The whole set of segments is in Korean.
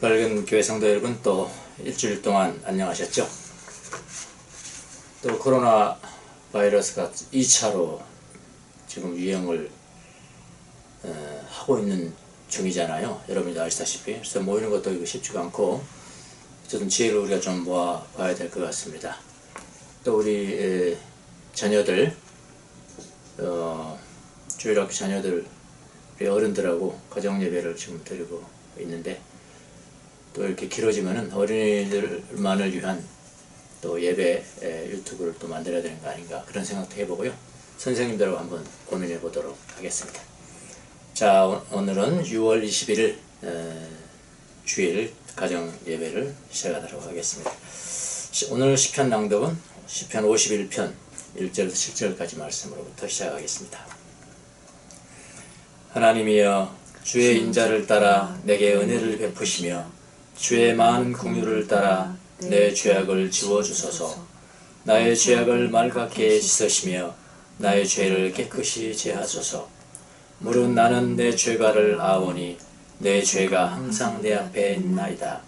밝은 교회 성도 여러분, 또 일주일 동안 안녕하셨죠? 또 코로나 바이러스가 2차로 지금 유행을 하고 있는 중이잖아요. 여러분이 아시다시피. 그래서 모이는 것도 이거 쉽지가 않고, 어쨌든 지혜를 우리가 좀 모아봐야 될 것 같습니다. 또 우리 자녀들, 주일학교 자녀들, 우리 어른들하고 가정예배를 지금 드리고 있는데, 또 이렇게 길어지면은 어린이들만을 위한 또 예배 유튜브를 또 만들어야 되는 거 아닌가, 그런 생각도 해보고요. 선생님들하고 한번 고민해 보도록 하겠습니다. 자, 오늘은 6월 21일 주일 가정 예배를 시작하도록 하겠습니다. 오늘 시편 낭독은 시편 51편 1절에서 7절까지 말씀으로부터 시작하겠습니다. 하나님이여, 주의 인자를 따라 내게 은혜를 베푸시며 주의 많은 긍휼을 따라 내 죄악을 지워주소서. 나의 죄악을 맑게 씻으시며 나의 죄를 깨끗이 제하소서. 무릇 나는 내 죄가를 아오니 내 죄가 항상 내 앞에 있나이다.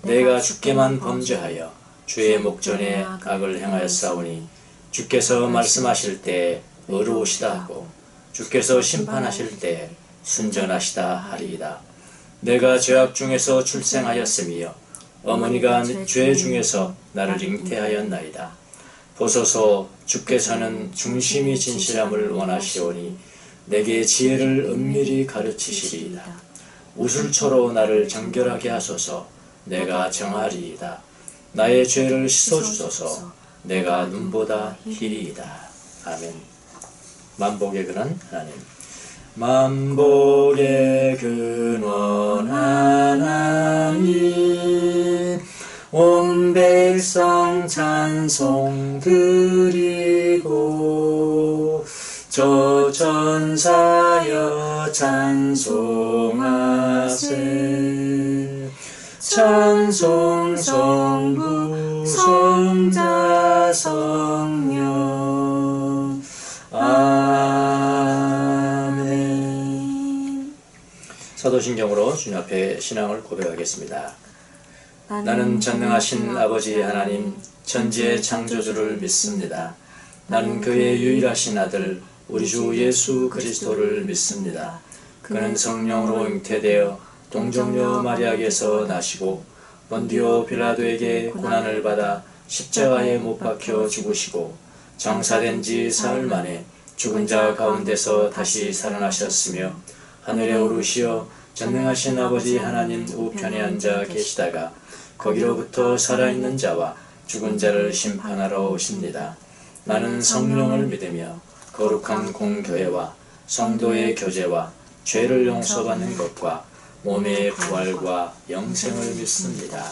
내가 주께만 범죄하여 주의 목전에 악을 행하였사오니 주께서 말씀하실 때 의로우시다 하고 주께서 심판하실 때 순전하시다 하리이다. 내가 죄악 중에서 출생하였으며 어머니가 죄 중에서 나를 잉태하였나이다. 보소서, 주께서는 중심이 진실함을 원하시오니 내게 지혜를 은밀히 가르치시리이다. 우슬초로 나를 정결하게 하소서. 내가 정하리이다. 나의 죄를 씻어주소서. 내가 눈보다 희리이다. 아멘. 만복의 근원 하나님, 만복의 근원 하나님, 온 백성 찬송 드리고 저 천사여 찬송하세. 찬송 성부 성자 성령 아멘. 사도신경으로 주님 앞에 신앙을 고백하겠습니다. 나는 전능하신 아버지 하나님, 천지의 창조주를 믿습니다. 나는 그의 유일하신 아들 우리 주 예수 그리스도를 믿습니다. 그는 성령으로 잉태되어 동정녀 마리아에게서 나시고 본디오 빌라도에게 고난을 받아 십자가에 못 박혀 죽으시고 장사된 지 사흘 만에 죽은 자 가운데서 다시 살아나셨으며 하늘에 오르시어 전능하신 아버지 하나님 우편에 앉아 계시다가 거기로부터 살아있는 자와 죽은 자를 심판하러 오십니다. 나는 성령을 믿으며 거룩한 공교회와 성도의 교제와 죄를 용서받는 것과 몸의 부활과 영생을 믿습니다.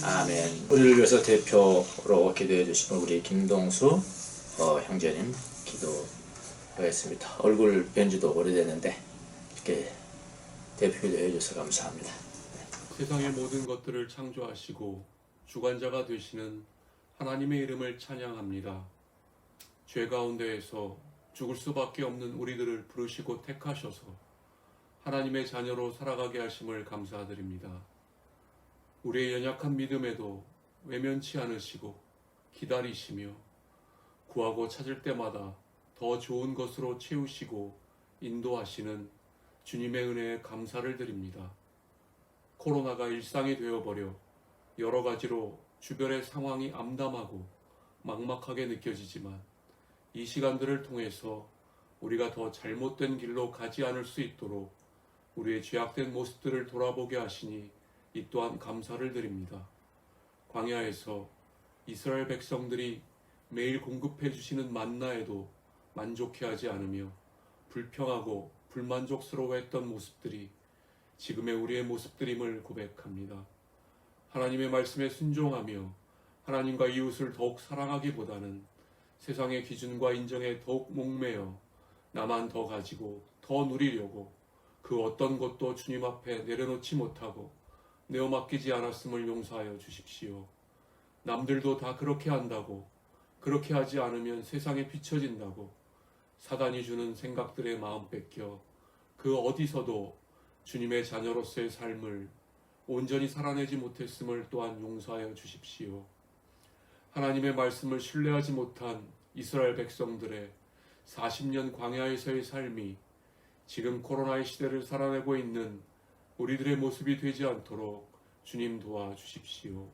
아멘. 우리를 위해서 대표로 기도해 주시는 우리 김동수 형제님 기도하겠습니다. 얼굴 뵌지도 오래됐는데 이렇게 대표 기도해 주셔서 감사합니다. 세상의 모든 것들을 창조하시고 주관자가 되시는 하나님의 이름을 찬양합니다. 죄 가운데에서 죽을 수밖에 없는 우리들을 부르시고 택하셔서 하나님의 자녀로 살아가게 하심을 감사드립니다. 우리의 연약한 믿음에도 외면치 않으시고 기다리시며 구하고 찾을 때마다 더 좋은 것으로 채우시고 인도하시는 주님의 은혜에 감사를 드립니다. 코로나가 일상이 되어버려 여러 가지로 주변의 상황이 암담하고 막막하게 느껴지지만 이 시간들을 통해서 우리가 더 잘못된 길로 가지 않을 수 있도록 우리의 죄악된 모습들을 돌아보게 하시니 이 또한 감사를 드립니다. 광야에서 이스라엘 백성들이 매일 공급해 주시는 만나에도 만족해하지 않으며 불평하고 불만족스러워했던 모습들이 지금의 우리의 모습들임을 고백합니다. 하나님의 말씀에 순종하며 하나님과 이웃을 더욱 사랑하기보다는 세상의 기준과 인정에 더욱 목매어 나만 더 가지고 더 누리려고 그 어떤 것도 주님 앞에 내려놓지 못하고 내어 맡기지 않았음을 용서하여 주십시오. 남들도 다 그렇게 한다고, 그렇게 하지 않으면 세상에 비춰진다고 사단이 주는 생각들의 마음 뺏겨 그 어디서도 주님의 자녀로서의 삶을 온전히 살아내지 못했음을 또한 용서하여 주십시오. 하나님의 말씀을 신뢰하지 못한 이스라엘 백성들의 40년 광야에서의 삶이 지금 코로나의 시대를 살아내고 있는 우리들의 모습이 되지 않도록 주님 도와주십시오.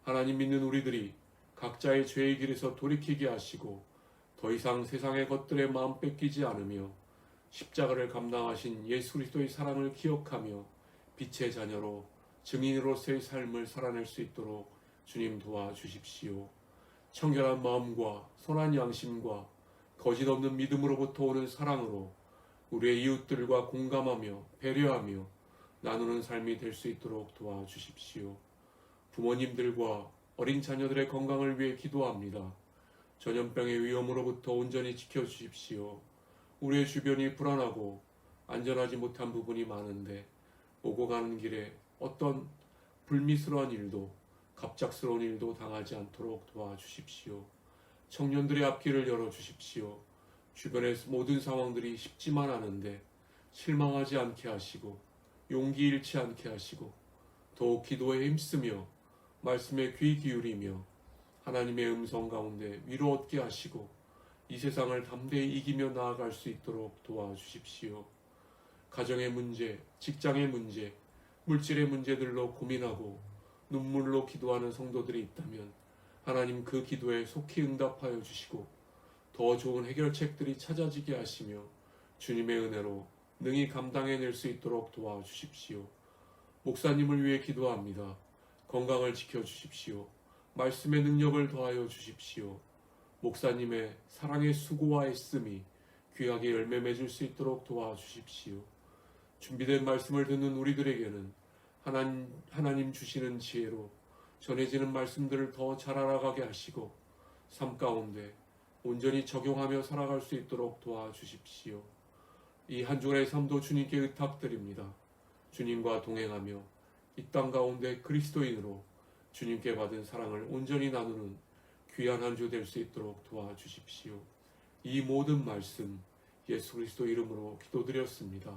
하나님 믿는 우리들이 각자의 죄의 길에서 돌이키게 하시고 더 이상 세상의 것들에 마음 뺏기지 않으며 십자가를 감당하신 예수 그리스도의 사랑을 기억하며 빛의 자녀로 증인으로서의 삶을 살아낼 수 있도록 주님 도와주십시오. 청결한 마음과 선한 양심과 거짓 없는 믿음으로부터 오는 사랑으로 우리의 이웃들과 공감하며 배려하며 나누는 삶이 될 수 있도록 도와주십시오. 부모님들과 어린 자녀들의 건강을 위해 기도합니다. 전염병의 위험으로부터 온전히 지켜주십시오. 우리의 주변이 불안하고 안전하지 못한 부분이 많은데 오고 가는 길에 어떤 불미스러운 일도 갑작스러운 일도 당하지 않도록 도와주십시오. 청년들의 앞길을 열어주십시오. 주변의 모든 상황들이 쉽지만 않은데 실망하지 않게 하시고 용기 잃지 않게 하시고 더욱 기도에 힘쓰며 말씀에 귀 기울이며 하나님의 음성 가운데 위로 얻게 하시고 이 세상을 담대히 이기며 나아갈 수 있도록 도와주십시오. 가정의 문제, 직장의 문제, 물질의 문제들로 고민하고 눈물로 기도하는 성도들이 있다면 하나님 그 기도에 속히 응답하여 주시고 더 좋은 해결책들이 찾아지게 하시며 주님의 은혜로 능히 감당해낼 수 있도록 도와주십시오. 목사님을 위해 기도합니다. 건강을 지켜주십시오. 말씀의 능력을 더하여 주십시오. 목사님의 사랑의 수고와 애씀이 귀하게 열매 맺을 수 있도록 도와주십시오. 준비된 말씀을 듣는 우리들에게는 하나님 주시는 지혜로 전해지는 말씀들을 더 잘 알아가게 하시고 삶 가운데 온전히 적용하며 살아갈 수 있도록 도와주십시오. 이 한 주간의 삶도 주님께 의탁드립니다. 주님과 동행하며 이 땅 가운데 그리스도인으로 주님께 받은 사랑을 온전히 나누는 귀한 한 주 될 수 있도록 도와주십시오. 이 모든 말씀 예수 그리스도 이름으로 기도드렸습니다.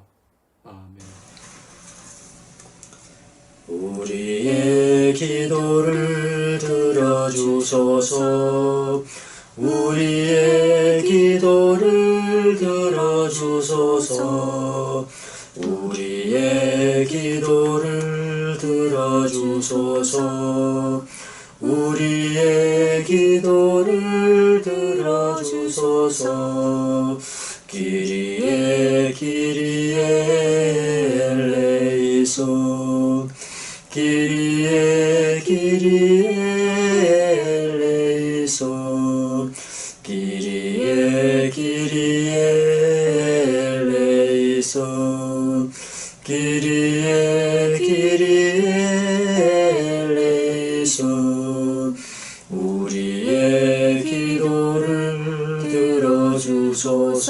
아멘. 우리의 기도를 들어주소서. 우리의 기도를 들어주소서. 우리의 기도를 들어주소서. 우리의 기도를 들어주소서. 기리에 기리에 엘레이소. 기리에 기리에 엘레이소. 기리에 기리에 엘레이소. 기리에 기리에 엘레이소. 우리의 기도를 들어주소서.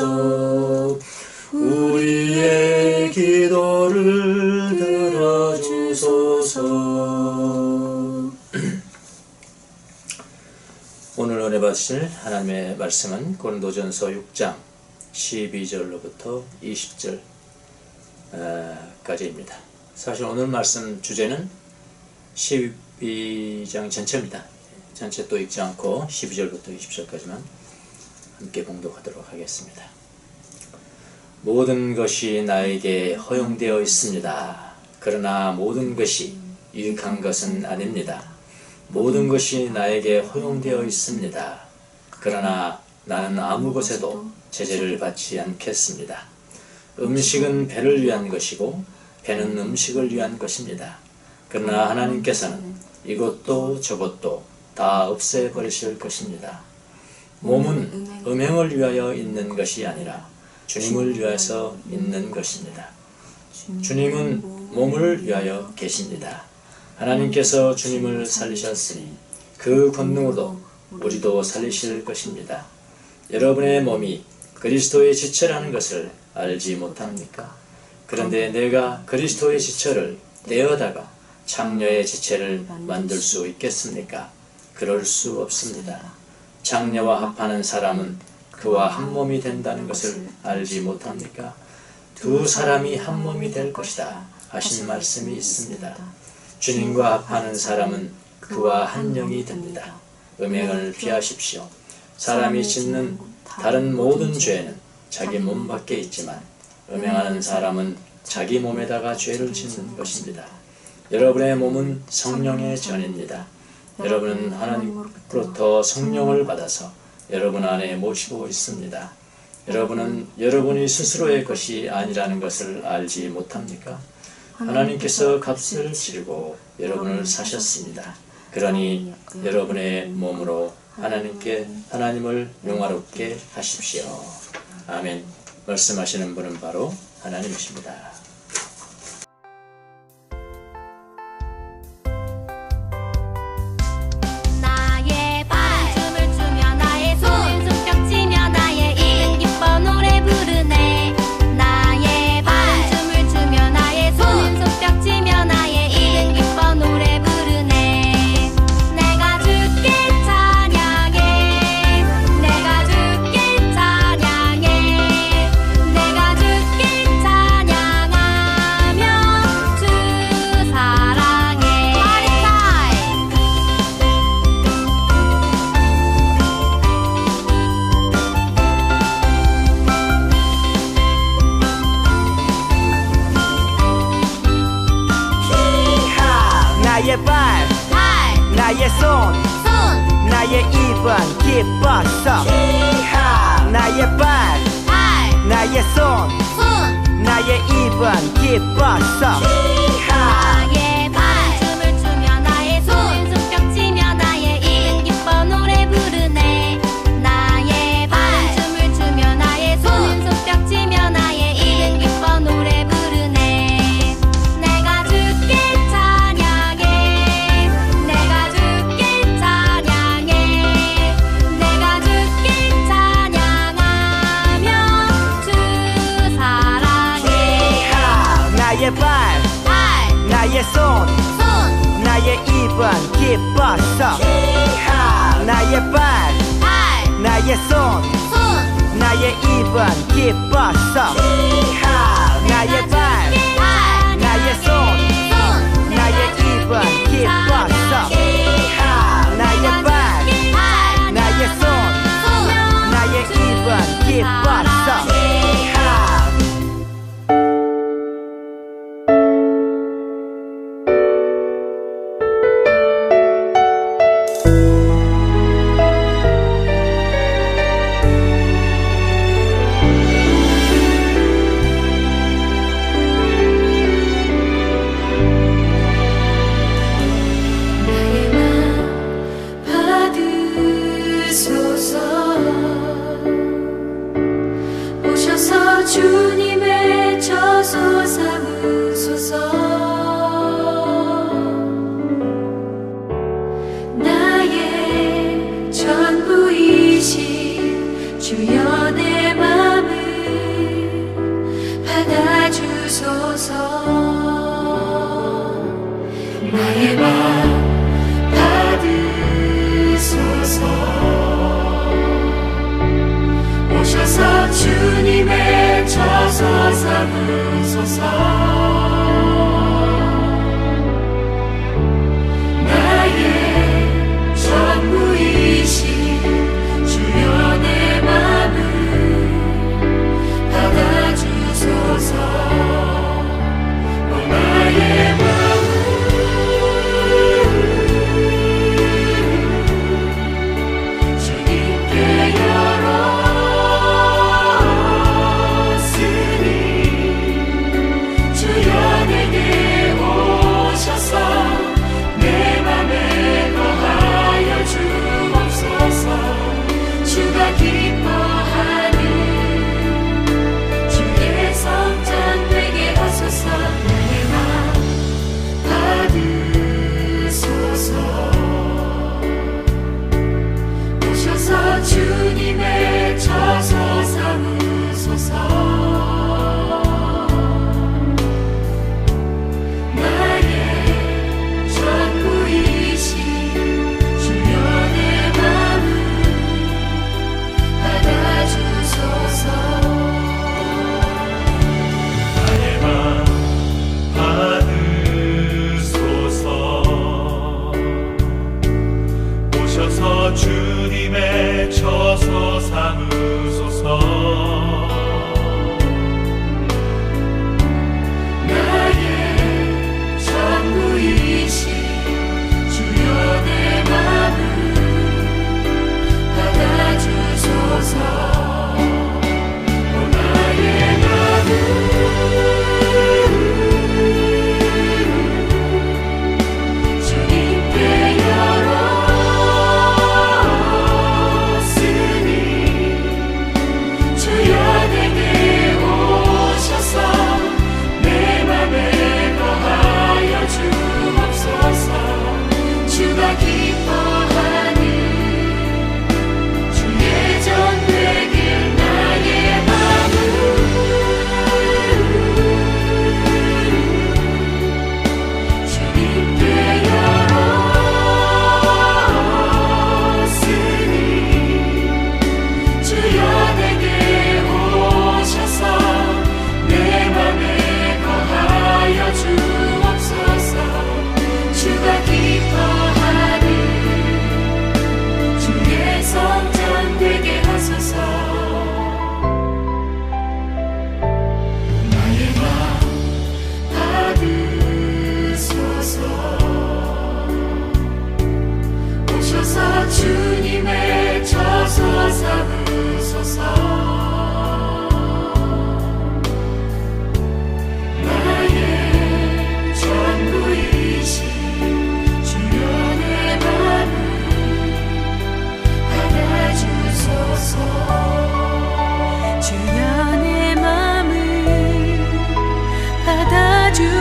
우리의 기도를 들어주소서. 오늘 은혜 받으실 하나님의 말씀은 고린도전서 6장 12절로부터 20절까지입니다. 사실 오늘 말씀 주제는 12장 전체입니다. 전체 또 읽지 않고 12절부터 20절까지만 함께 봉독하도록 하겠습니다. 모든 것이 나에게 허용되어 있습니다. 그러나 모든 것이 유익한 것은 아닙니다. 모든 것이 나에게 허용되어 있습니다. 그러나 나는 아무 것에도 제재를 받지 않겠습니다. 음식은 배를 위한 것이고 배는 음식을 위한 것입니다. 그러나 하나님께서는 이것도 저것도 다 없애버리실 것입니다. 몸은 음행을 위하여 있는 것이 아니라 주님을 위해서 있는 것입니다. 주님은 몸을 위하여 계십니다. 하나님께서 주님을 살리셨으니 그 권능으로 우리도 살리실 것입니다. 여러분의 몸이 그리스도의 지체라는 것을 알지 못합니까? 그런데 내가 그리스도의 지체를 떼어다가 장녀의 지체를 만들 수 있겠습니까? 그럴 수 없습니다. 장녀와 합하는 사람은 그와 한 몸이 된다는 것을 알지 못합니까? 두 사람이 한 몸이 될 것이다 하신 말씀이 있습니다. 주님과 합하는 사람은 그와 한 영이 됩니다. 음행을 피하십시오. 사람이 짓는 다른 모든 죄는 자기 몸 밖에 있지만 음행하는 사람은 자기 몸에다가 죄를 짓는 것입니다. 여러분의 몸은 성령의 전입니다. 여러분은 하나님으로부터 성령을 받아서 여러분 안에 모시고 있습니다. 여러분은 여러분이 스스로의 것이 아니라는 것을 알지 못합니까? 하나님께서 값을 치르고 여러분을 사셨습니다. 그러니 여러분의 몸으로 하나님을 영화롭게 하십시오. 아멘. 말씀하시는 분은 바로 하나님이십니다. 나의 발 춤을 추며 나의 손 손뼉 치며 나의 이름 기뻐 노래 부르네. 나의 발 춤을 추며 나의 손 손뼉 치며 나의 이름 기뻐 노래 부르네. 내가 주께 찬양해. 내가 주께 찬양해. 내가 주께 찬양하며 주 사랑해. Party time. 나의 발, 나의 손, 나의 입은 기뻤어. 나의 발, 나의 손, 나의 입은 기뻤어. 나의 발 춤을 추며 나의 손 손뼉 치며 나의 이름 기뻐 노래 부르네. 나의 발 춤을 추며 나의 손 손뼉 치며 나의 이름 기뻐 노래 부르네. 내가 주께 찬양해. 내가 주께 찬양해. 내가 주께 찬양하며 주 사랑해. 나의 발, 나의 손, 나의 입은 기뻤어. 나의 발, 나의 손, 나의 입은 기뻤어. 나의 발, 나의 손, 나의 입은 기뻤어. 나의 발, 나의 손, 나의 입은 기뻤어. 나의 맘 받으소서. 오셔서 주님의 처소 삼으소서. 나의 전부이신 주여 내 맘을 받아주소서. 나의 맘 받으소서. 오셔서 주님의 처소 삼으소서. 나의 전부이신 주여 내 맘을 받아주소서. 나의 주님께 열었으니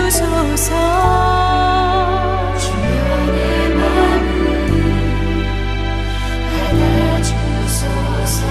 주소서. 주여 내 맘을 받아주소서.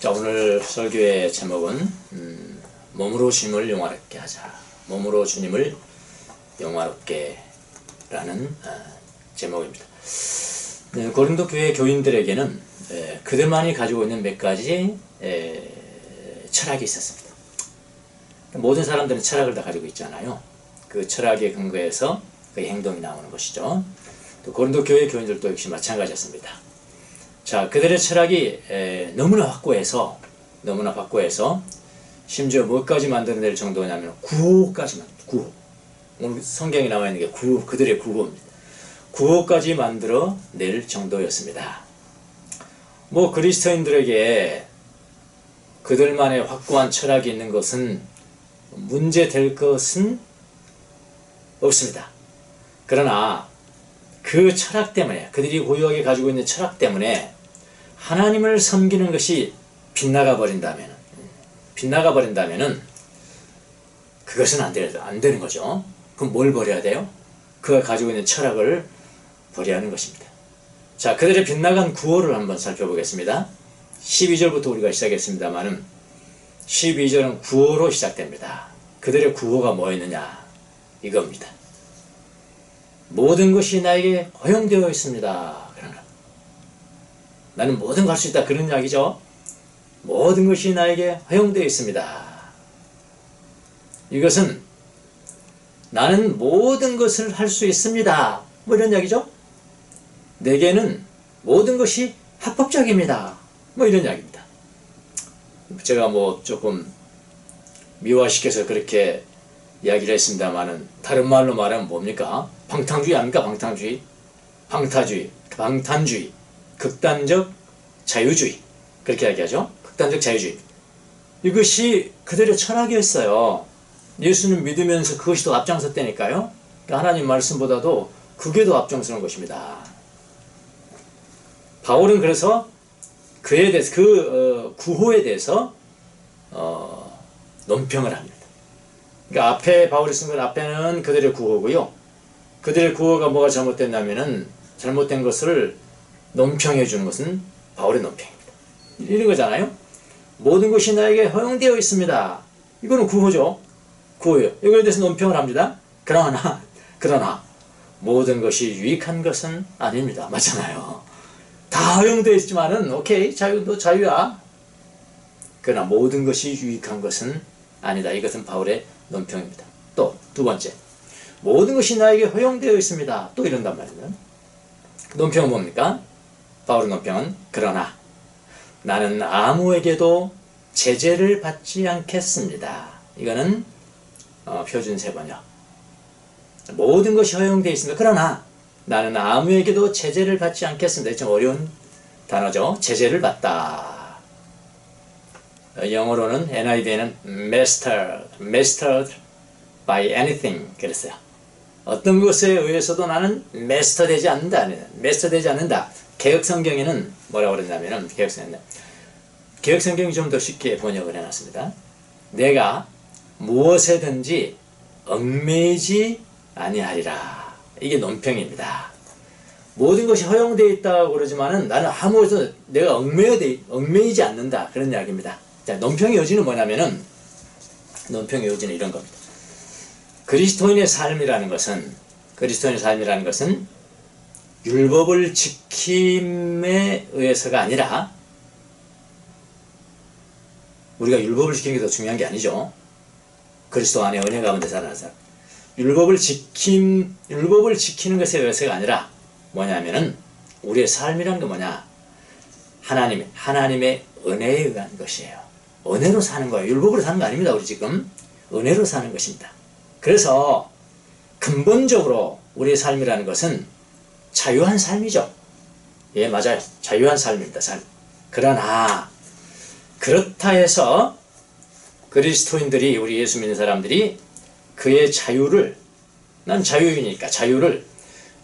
자, 오늘 설교의 제목은 몸으로 주님을 영화롭게 하자. 몸으로 주님을 영화롭게 라는 제목입니다. 고린도 교회 교인들에게는 그들만이 가지고 있는 몇 가지 철학이 있었습니다. 모든 사람들은 철학을 다 가지고 있잖아요. 그 철학에 근거해서 그 행동이 나오는 것이죠. 또 고린도 교회 교인들도 역시 마찬가지였습니다. 자, 그들의 철학이 너무나 확고해서 심지어 뭐까지 만들어낼 정도냐면 구호까지 구호. 오늘 성경에 나와 있는 게 구호, 그들의 구호입니다. 구호까지 만들어낼 정도였습니다. 뭐 그리스도인들에게 그들만의 확고한 철학이 있는 것은 문제될 것은 없습니다. 그러나 그 철학 때문에, 그들이 고유하게 가지고 있는 철학 때문에 하나님을 섬기는 것이 빗나가 버린다면은 그것은 안 되는 거죠. 그럼 뭘 버려야 돼요? 그가 가지고 있는 철학을 버려야 하는 것입니다. 자, 그들의 빗나간 구호를 한번 살펴보겠습니다. 12절부터 우리가 시작했습니다만은 12절은 구호로 시작됩니다. 그들의 구호가 뭐였느냐? 이겁니다. 모든 것이 나에게 허용되어 있습니다. 그러나 나는 뭐든 갈 수 있다. 그런 이야기죠. 모든 것이 나에게 허용되어 있습니다. 이것은 나는 모든 것을 할 수 있습니다. 뭐 이런 이야기죠. 내게는 모든 것이 합법적입니다. 뭐 이런 이야기입니다. 제가 뭐 조금 미화시켜서 그렇게 이야기를 했습니다만은 다른 말로 말하면 뭡니까? 방탕주의 아닙니까? 방탄주의, 극단적 자유주의, 그렇게 이야기하죠. 극단적 자유주의. 이것이 그들의 철학이었어요. 예수는 믿으면서 그것이 더 앞장섰다니까요. 하나님 말씀보다도 그게 더 앞장서는 것입니다. 바울은 그래서 그에 대해서 구호에 대해서 논평을 합니다. 그러니까 앞에 바울이 쓴 건 앞에는 그들의 구호고요. 그들의 구호가 뭐가 잘못됐냐면은 잘못된 것을 논평해 주는 것은 바울의 논평입니다. 이런 거잖아요. 모든 것이 나에게 허용되어 있습니다. 이거는 구호죠. 구호예요. 이거에 대해서 논평을 합니다. 그러나 모든 것이 유익한 것은 아닙니다. 맞잖아요. 다 허용되어 있지만은 오케이, 자유도 자유야. 그러나 모든 것이 유익한 것은 아니다. 이것은 바울의 논평입니다. 또 두 번째, 모든 것이 나에게 허용되어 있습니다. 또 이런단 말이에요. 논평은 뭡니까? 바울의 논평은 그러나 나는 아무에게도 제재를 받지 않겠습니다. 이거는 표준세 번역. 모든 것이 허용되어 있습니다. 그러나 나는 아무에게도 제재를 받지 않겠습니다. 좀 어려운 단어죠. 제재를 받다. 영어로는 NIV에는 mastered by anything 그랬어요. 어떤 것에 의해서도 나는 master되지 않는다. 개혁성경에는 뭐라고 그랬냐면은 개혁성경이 좀 더 쉽게 번역을 해놨습니다. 내가 무엇에든지 얽매이지 아니하리라. 이게 논평입니다. 모든 것이 허용되어 있다고 그러지만은 나는 아무것도 내가 얽매이지 않는다. 그런 이야기입니다. 자, 논평의 요지는 뭐냐면은 논평의 요지는 이런 겁니다. 그리스도인의 삶이라는 것은 율법을 지킴에 의해서가 아니라 우리가 율법을 지키는 게 더 중요한 게 아니죠. 그리스도 안에 은혜 가운데 살아가는 사람. 율법을 지키는 것에 의해서가 아니라 뭐냐면은 우리의 삶이라는 게 뭐냐? 하나님의 은혜에 의한 것이에요. 은혜로 사는 거예요. 율법으로 사는 거 아닙니다. 우리 지금 은혜로 사는 것입니다. 그래서 근본적으로 우리의 삶이라는 것은 자유한 삶이죠. 예, 맞아요. 자유한 삶입니다. 그러나 그렇다 해서 그리스도인들이, 우리 예수 믿는 사람들이 그의 자유를, 난 자유인이니까 자유를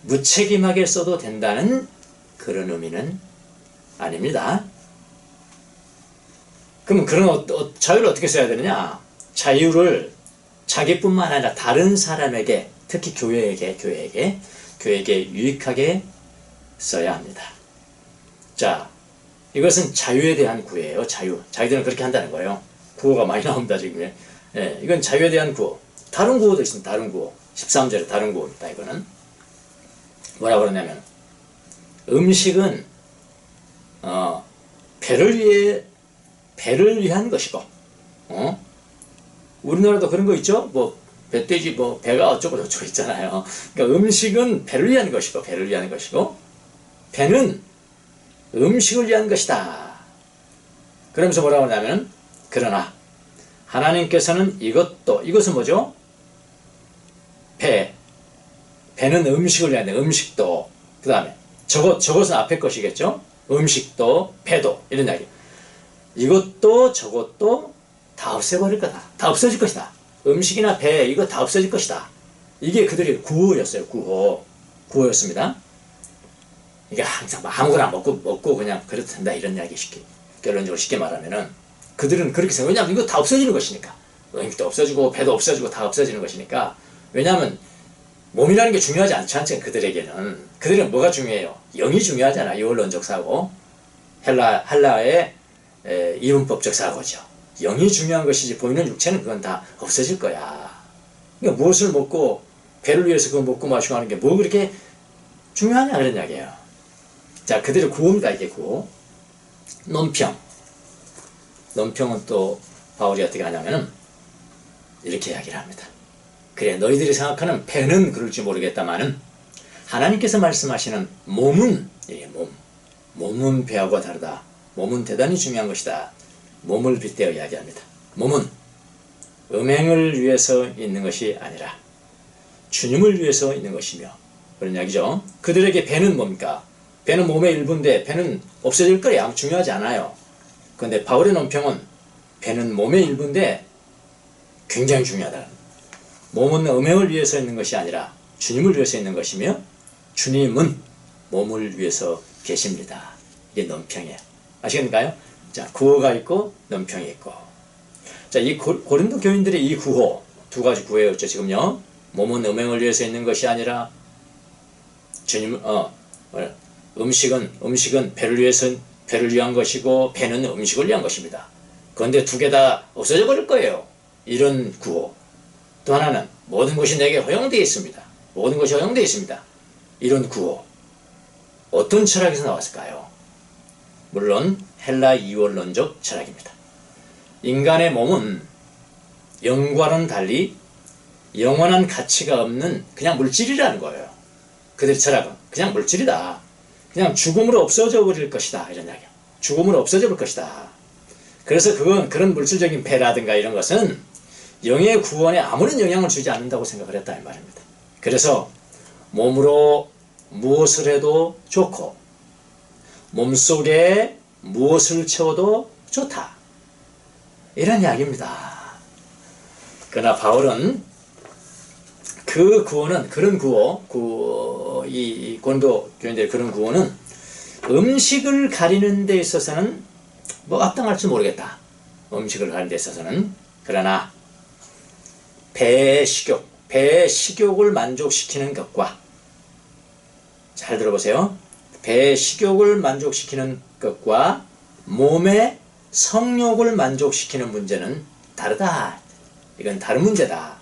무책임하게 써도 된다는 그런 의미는 아닙니다. 그럼 그런 자유를 어떻게 써야 되느냐? 자유를 자기뿐만 아니라 다른 사람에게, 특히 교회에게 유익하게 써야 합니다. 자, 이것은 자유에 대한 구호예요. 자기들은 그렇게 한다는 거예요. 구호가 많이 나옵니다, 지금. 예, 이건 자유에 대한 구호. 다른 구호도 있습니다. 다른 구호. 13절에 다른 구호입니다. 이거는 뭐라고 그러냐면 음식은 배를 위한 것이고, 우리나라도 그런 거 있죠? 뭐 뱃돼지 뭐 배가 어쩌고 저쩌고 있잖아요. 그러니까 음식은 배를 위한 것이고, 배는 음식을 위한 것이다. 그러면서 뭐라고 하냐면 그러나 하나님께서는 이것은 뭐죠? 배는 음식을 위한 음식도, 그 다음에 저것은 앞에 것이겠죠? 음식도 배도, 이런 이야기. 이것도 저것도 다 없애버릴 거다. 다 없어질 것이다. 음식이나 배, 이거 다 없어질 것이다. 이게 그들의 구호였어요. 구호였습니다. 이게 항상 뭐 아무거나 먹고 그냥 그래도 된다 이런 이야기 결론적으로 쉽게 말하면은 그들은 그렇게 생각해요. 왜냐하면 이거 다 없어지는 것이니까. 음식도 없어지고 배도 없어지고 다 없어지는 것이니까. 왜냐하면 몸이라는 게 중요하지 않죠. 그들에게는. 그들은 뭐가 중요해요? 영이 중요하잖아. 이원론적 사고. 헬라의 이분법적 사고죠. 영이 중요한 것이지 보이는 육체는 그건 다 없어질 거야. 그러니까 무엇을 먹고 배를 위해서 그거 먹고 마시고 하는 게 뭐 그렇게 중요하냐 그런 이야기예요. 자, 그들의 구호입니다. 이게 구호. 논평. 논평은 또 바울이 어떻게 하냐면은 이렇게 이야기를 합니다. 그래, 너희들이 생각하는 배는 그럴지 모르겠다마는 하나님께서 말씀하시는 몸은, 몸은 배하고 다르다. 몸은 대단히 중요한 것이다. 몸을 빗대어 이야기합니다. 몸은 음행을 위해서 있는 것이 아니라 주님을 위해서 있는 것이며, 그런 이야기죠. 그들에게 배는 뭡니까? 배는 몸의 일부인데 배는 없어질 거예요. 아무 중요하지 않아요. 그런데 바울의 논평은 배는 몸의 일부인데 굉장히 중요하다. 몸은 음행을 위해서 있는 것이 아니라 주님을 위해서 있는 것이며 주님은 몸을 위해서 계십니다. 이게 논평이에요. 아시겠는가요? 자, 구호가 있고 논평이 있고. 자, 이 고린도 교인들의 이 구호, 두 가지 구호였죠. 지금요. 몸은 음행을 위해서 있는 것이 아니라 음식은 배를 위한 것이고 배는 음식을 위한 것입니다. 그런데 두 개 다 없어져 버릴 거예요. 이런 구호. 또 하나는 모든 것이 내게 허용되어 있습니다. 모든 것이 허용되어 있습니다. 이런 구호. 어떤 철학에서 나왔을까요? 물론 헬라 이원론적 철학입니다. 인간의 몸은 영과는 달리 영원한 가치가 없는 그냥 물질이라는 거예요. 그들의 철학은 그냥 물질이다. 그냥 죽음으로 없어져 버릴 것이다. 이런 이야기야. 죽음으로 없어져 버릴 것이다. 그래서 그런 물질적인 배라든가 이런 것은 영의 구원에 아무런 영향을 주지 않는다고 생각을 했다 이 말입니다. 그래서 몸으로 무엇을 해도 좋고 몸속에 무엇을 채워도 좋다. 이런 이야기입니다. 그러나 바울은 그 구호는, 그런 구호, 이 고린도 교인들의 그런 구호는 음식을 가리는 데 있어서는 뭐 합당할지 모르겠다. 음식을 가리는 데 있어서는. 그러나 배의 식욕을 만족시키는 것과, 잘 들어보세요. 배의 식욕을 만족시키는 것과 몸의 성욕을 만족시키는 문제는 다르다. 이건 다른 문제다.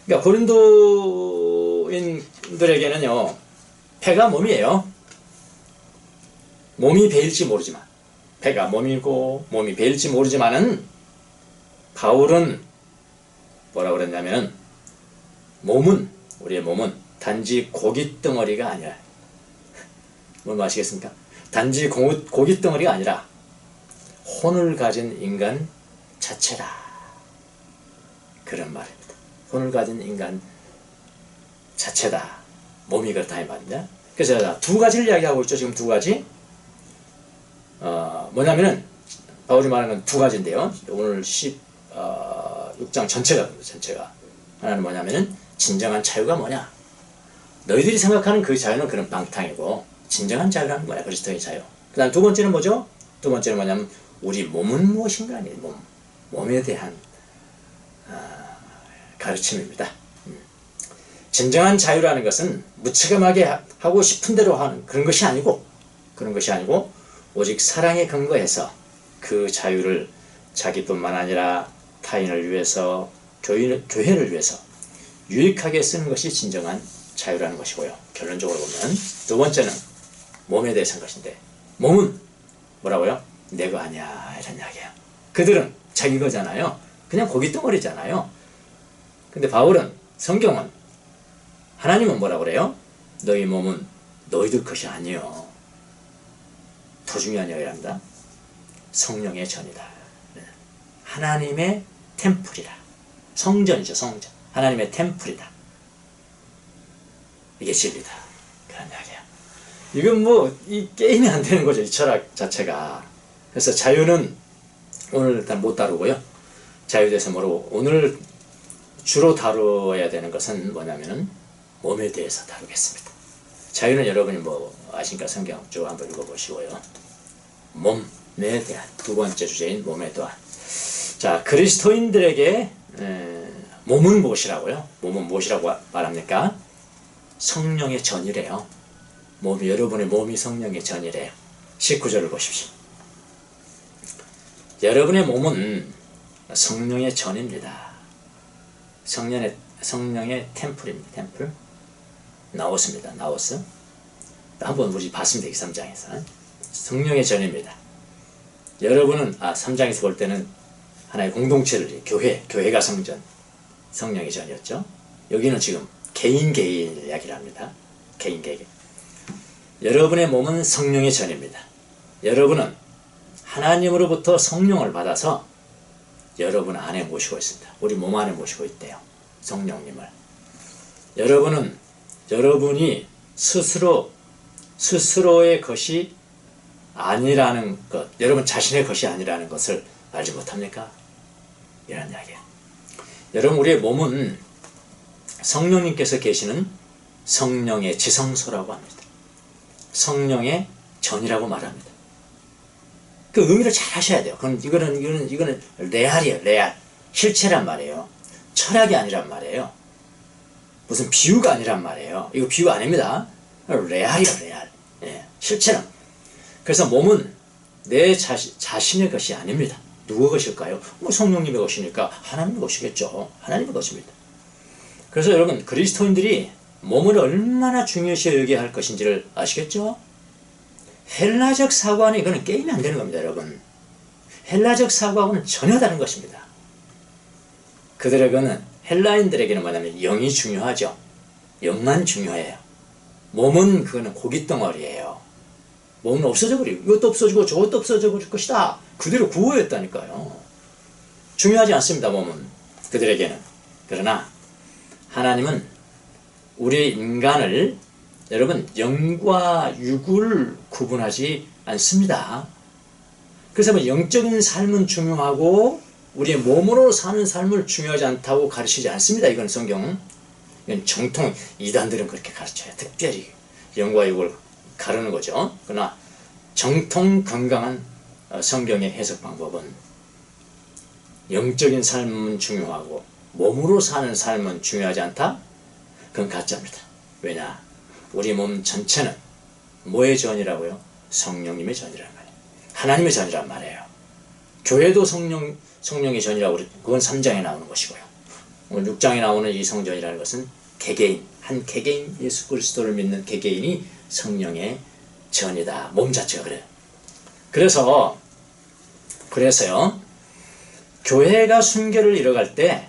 그러니까 고린도인들에게는요, 배가 몸이에요. 몸이 배일지 모르지만, 배가 몸이고 몸이 배일지 모르지만은 바울은 뭐라고 그랬냐면 우리의 몸은 단지 고깃덩어리가 아니라, 뭘 아시겠습니까? 단지 고깃덩어리가 아니라 혼을 가진 인간 자체다. 그런 말입니다. 혼을 가진 인간 자체다. 몸이 그렇다 이 말입니다. 그래서 제가 두 가지를 이야기하고 있죠. 지금 두 가지. 뭐냐면은 바울이 말하는 건 두 가지인데요. 오늘 16장 전체가 하나는 뭐냐면은 진정한 자유가 뭐냐. 너희들이 생각하는 그 자유는 그런 방탕이고 진정한 자유라는 거야. 그리스도의 자유. 그 다음 두 번째는 뭐죠? 두 번째는 뭐냐면 우리 몸은 무엇인가 아니에요. 몸에 대한 가르침입니다. 진정한 자유라는 것은 무책임하게 하고 싶은 대로 하는 그런 것이 아니고 오직 사랑에 근거해서 그 자유를 자기뿐만 아니라 타인을 위해서 교회를 위해서 유익하게 쓰는 것이 진정한 자유라는 것이고요. 결론적으로 보면 두 번째는 몸에 대해서 한 것인데 몸은 뭐라고요? 내 거 아니야 이런 이야기야. 그들은 자기 거잖아요. 그냥 고깃덩어리잖아요. 근데 바울은, 성경은, 하나님은 뭐라고 그래요? 너희 몸은 너희들 것이 아니요. 더 중요한 이야기를 합니다. 성령의 전이다. 하나님의 템플이다. 성전이죠, 성전. 하나님의 템플이다. 이게 진리다. 그런 이야기야. 이건 뭐, 이 게임이 안 되는 거죠, 이 철학 자체가. 그래서 자유는 오늘 일단 못 다루고요. 자유에 대해서 모르고, 오늘 주로 다루어야 되는 것은 뭐냐면은 몸에 대해서 다루겠습니다. 자유는 여러분이 뭐 아시니까 성경 쭉 한번 읽어보시고요. 몸에 대한 두 번째 주제인 몸에 대한. 자, 그리스도인들에게 몸은 무엇이라고요? 몸은 무엇이라고 말합니까? 성령의 전이래요. 여러분의 몸이 성령의 전이래요. 19절을 보십시오. 여러분의 몸은 성령의 전입니다. 성령의 템플입니다. 템플. 나오스입니다. 나오스. 한번 우리 봤습니다. 3장에서. 성령의 전입니다. 여러분은 3장에서 볼 때는 하나의 공동체를 교회가 성전, 성령의 전이었죠. 여기는 지금 개인 이야기를 합니다. 개인. 여러분의 몸은 성령의 전입니다. 여러분은 하나님으로부터 성령을 받아서 여러분 안에 모시고 있습니다. 우리 몸 안에 모시고 있대요. 성령님을. 여러분이 스스로의 것이 아니라는 것, 여러분 자신의 것이 아니라는 것을 알지 못합니까? 이런 이야기예요. 여러분, 우리의 몸은 성령님께서 계시는 성령의 지성소라고 합니다. 성령의 전이라고 말합니다. 그 의미를 잘 하셔야 돼요. 이거는 레알이에요. 레알. 실체란 말이에요. 철학이 아니란 말이에요. 무슨 비유가 아니란 말이에요. 이거 비유 아닙니다. 레알이에요. 레알. 예, 실체는. 그래서 몸은 내 자신의 것이 아닙니다. 누구 것일까요? 성령님의 것이니까 하나님의 것이겠죠. 하나님의 것입니다. 그래서 여러분, 그리스도인들이 몸을 얼마나 중요시 여겨야 할 것인지를 아시겠죠? 헬라적 사고와는 이거는 게임이 안 되는 겁니다, 여러분. 헬라적 사고하고는 전혀 다른 것입니다. 그들에게는, 헬라인들에게는 뭐냐면 영이 중요하죠. 영만 중요해요. 몸은 그거는 고깃덩어리예요. 몸은 없어져 버리고, 이것도 없어지고 저것도 없어져 버릴 것이다. 그대로 구호였다니까요. 중요하지 않습니다, 몸은. 그들에게는. 그러나 하나님은 우리 인간을, 여러분, 영과 육을 구분하지 않습니다. 그래서 뭐 영적인 삶은 중요하고 우리의 몸으로 사는 삶을 중요하지 않다고 가르치지 않습니다. 이건 성경. 이건 정통 이단들은 그렇게 가르쳐요. 특별히 영과 육을 가르는 거죠. 그러나 정통 건강한 성경의 해석 방법은 영적인 삶은 중요하고 몸으로 사는 삶은 중요하지 않다? 그건 가짜입니다. 왜냐? 우리 몸 전체는 뭐의 전이라고요? 성령님의 전이란 말이에요. 하나님의 전이란 말이에요. 교회도 성령의 전이라고 그랬죠. 그건 3장에 나오는 것이고요. 오늘 6장에 나오는 이 성전이라는 것은 한 개개인, 예수 그리스도를 믿는 개개인이 성령의 전이다. 몸 자체가 그래요. 그래서요, 교회가 순결을 이뤄갈 때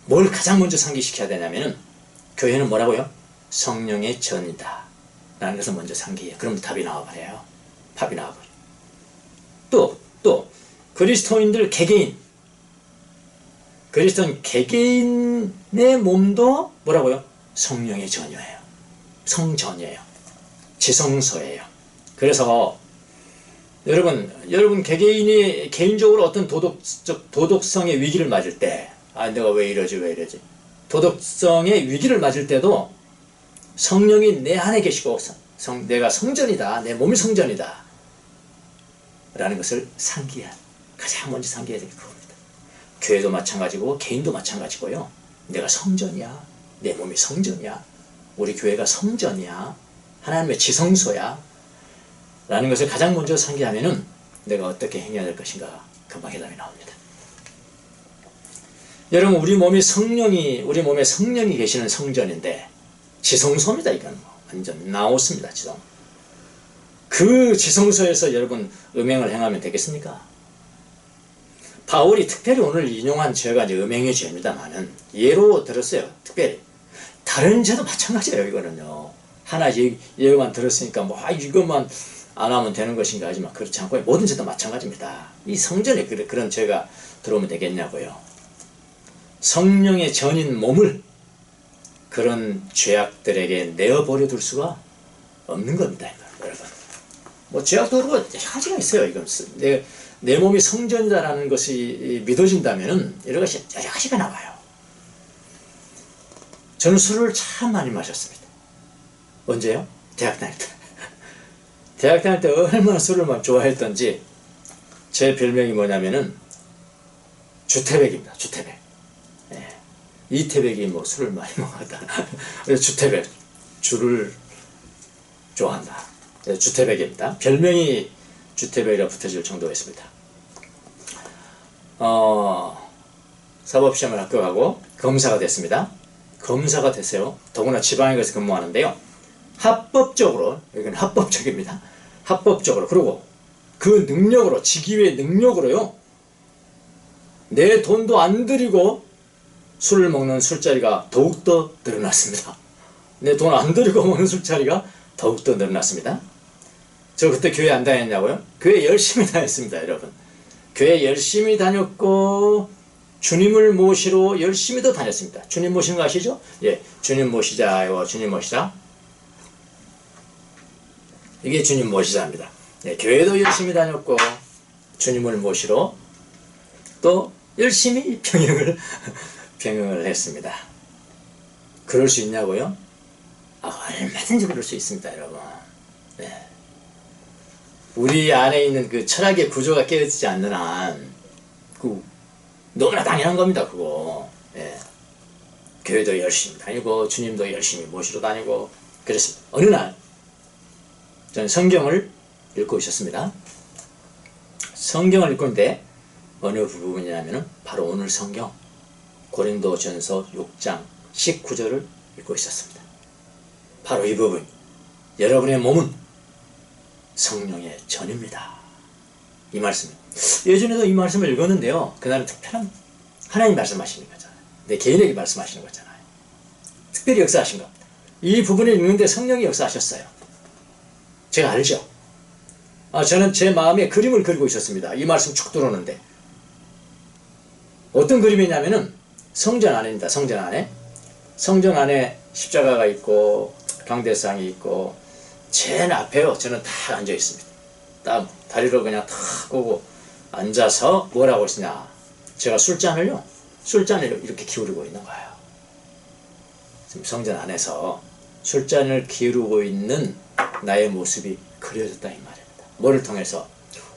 뭘 가장 먼저 상기시켜야 되냐면은, 교회는 뭐라고요? 성령의 전이다 라는 것을 먼저 상기해요. 그럼 답이 나와버려요. 답이 나와버려요. 또 그리스도인들 개개인, 그리스도인 개개인의 몸도 뭐라고요? 성령의 전이에요. 성전이에요. 지성소예요. 그래서 여러분 개개인이 개인적으로 어떤 도덕성의 위기를 맞을 때, 내가 왜 이러지 도덕성의 위기를 맞을 때도 성령이 내 안에 계시고 내가 성전이다, 내 몸이 성전이다 라는 것을 가장 먼저 상기해야 되는 그겁니다. 교회도 마찬가지고 개인도 마찬가지고요. 내가 성전이야, 내 몸이 성전이야, 우리 교회가 성전이야, 하나님의 지성소야 라는 것을 가장 먼저 상기하면은 내가 어떻게 행해야 될 것인가 금방 해답이 나옵니다. 여러분, 우리 몸에 성령이 계시는 성전인데 지성소입니다. 이건 완전 나오스입니다. 지성. 그 지성소에서 여러분 음행을 행하면 되겠습니까? 바울이 특별히 오늘 인용한 죄가 이제 음행의 죄입니다만은 예로 들었어요. 특별히 다른 죄도 마찬가지예요. 이거는요. 하나 예만 들었으니까 이것만 안 하면 되는 것인가 하지만 그렇지 않고 모든 죄도 마찬가지입니다. 이 성전에 그런 죄가 들어오면 되겠냐고요. 성령의 전인 몸을 그런 죄악들에게 내어버려 둘 수가 없는 겁니다. 여러분, 죄악도 그렇고 여러 가지가 있어요. 이건 내 몸이 성전이다라는 것이 믿어진다면 여러 가지가 나와요. 저는 술을 참 많이 마셨습니다. 언제요? 대학 다닐 때. 대학 다닐 때 얼마나 술을 막 좋아했던지 제 별명이 뭐냐면은 주태백입니다. 주태백. 예. 이태백이 뭐 술을 많이 먹었다. 그래서 주태백. 주를 좋아한다. 그래서 주태백입니다. 별명이 주태백이라 붙어질 정도였습니다. 사법시험을 합격하고 검사가 됐습니다. 검사가 됐어요. 더구나 지방에 가서 근무하는데요. 합법적으로, 여기는 합법적입니다. 합법적으로. 그리고 그 능력으로, 직위의 능력으로요. 내 돈도 안 들이고 술을 먹는 술자리가 더욱더 늘어났습니다. 내 돈 안 들이고 먹는 술자리가 더욱더 늘어났습니다. 저 그때 교회 안 다녔냐고요? 교회 열심히 다녔습니다, 여러분. 교회 열심히 다녔고 주님을 모시러 열심히도 다녔습니다. 주님 모시는 거 아시죠? 예, 주님 모시자요, 주님 모시자. 이게 주님 모시자입니다. 예, 교회도 열심히 다녔고 주님을 모시러 또 열심히 병행을 했습니다. 그럴 수 있냐고요? 얼마든지 그럴 수 있습니다, 여러분. 네. 우리 안에 있는 그 철학의 구조가 깨어지지 않는 한, 너무나 당연한 겁니다, 그거. 예. 교회도 열심히 다니고, 주님도 열심히 모시러 다니고, 그랬습니다. 어느 날, 저는 성경을 읽고 있었습니다. 성경을 읽고 있는데, 어느 부분이냐면은, 바로 오늘 성경, 고린도전서 6장 19절을 읽고 있었습니다. 바로 이 부분. 여러분의 몸은 성령의 전입니다. 이 말씀. 예전에도 이 말씀을 읽었는데요. 그날은 특별한 하나님 말씀하시는 거잖아요. 내 개인에게 말씀하시는 거잖아요. 특별히 역사하신 겁니다. 이 부분을 읽는데 성령이 역사하셨어요. 제가 알죠. 저는 제 마음에 그림을 그리고 있었습니다. 이 말씀 쭉 들어오는데. 어떤 그림이냐면은 성전 안에입니다. 성전 안에. 성전 안에 십자가가 있고 강대상이 있고 제일 앞에요. 저는 딱 앉아 있습니다. 딱 다리를 그냥 탁 꼬고 앉아서 뭘 하고 있으냐. 제가 술잔을 이렇게 기울이고 있는 거예요. 지금 성전 안에서 술잔을 기울이고 있는 나의 모습이 그려졌다 이 말입니다. 뭐를 통해서?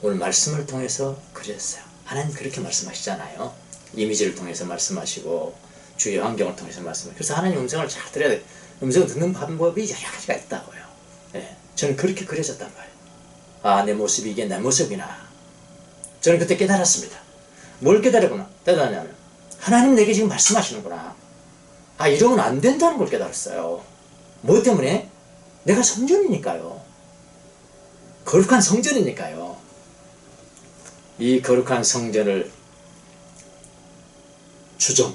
오늘 말씀을 통해서 그려졌어요. 하나님 그렇게 말씀하시잖아요. 이미지를 통해서 말씀하시고 주위 환경을 통해서 말씀하시고. 그래서 하나님 음성을 잘 들어야 돼요. 음성을 듣는 방법이 여러 가지가 있다고요. 예, 저는 그렇게 그려졌단 말이에요. 내 모습이 이게 내 모습이나. 저는 그때 깨달았습니다. 뭘 깨달았냐면 하나님 내게 지금 말씀하시는구나. 이러면 안 된다는 걸 깨달았어요. 뭐 때문에? 내가 성전이니까요. 거룩한 성전이니까요. 이 거룩한 성전을 주점,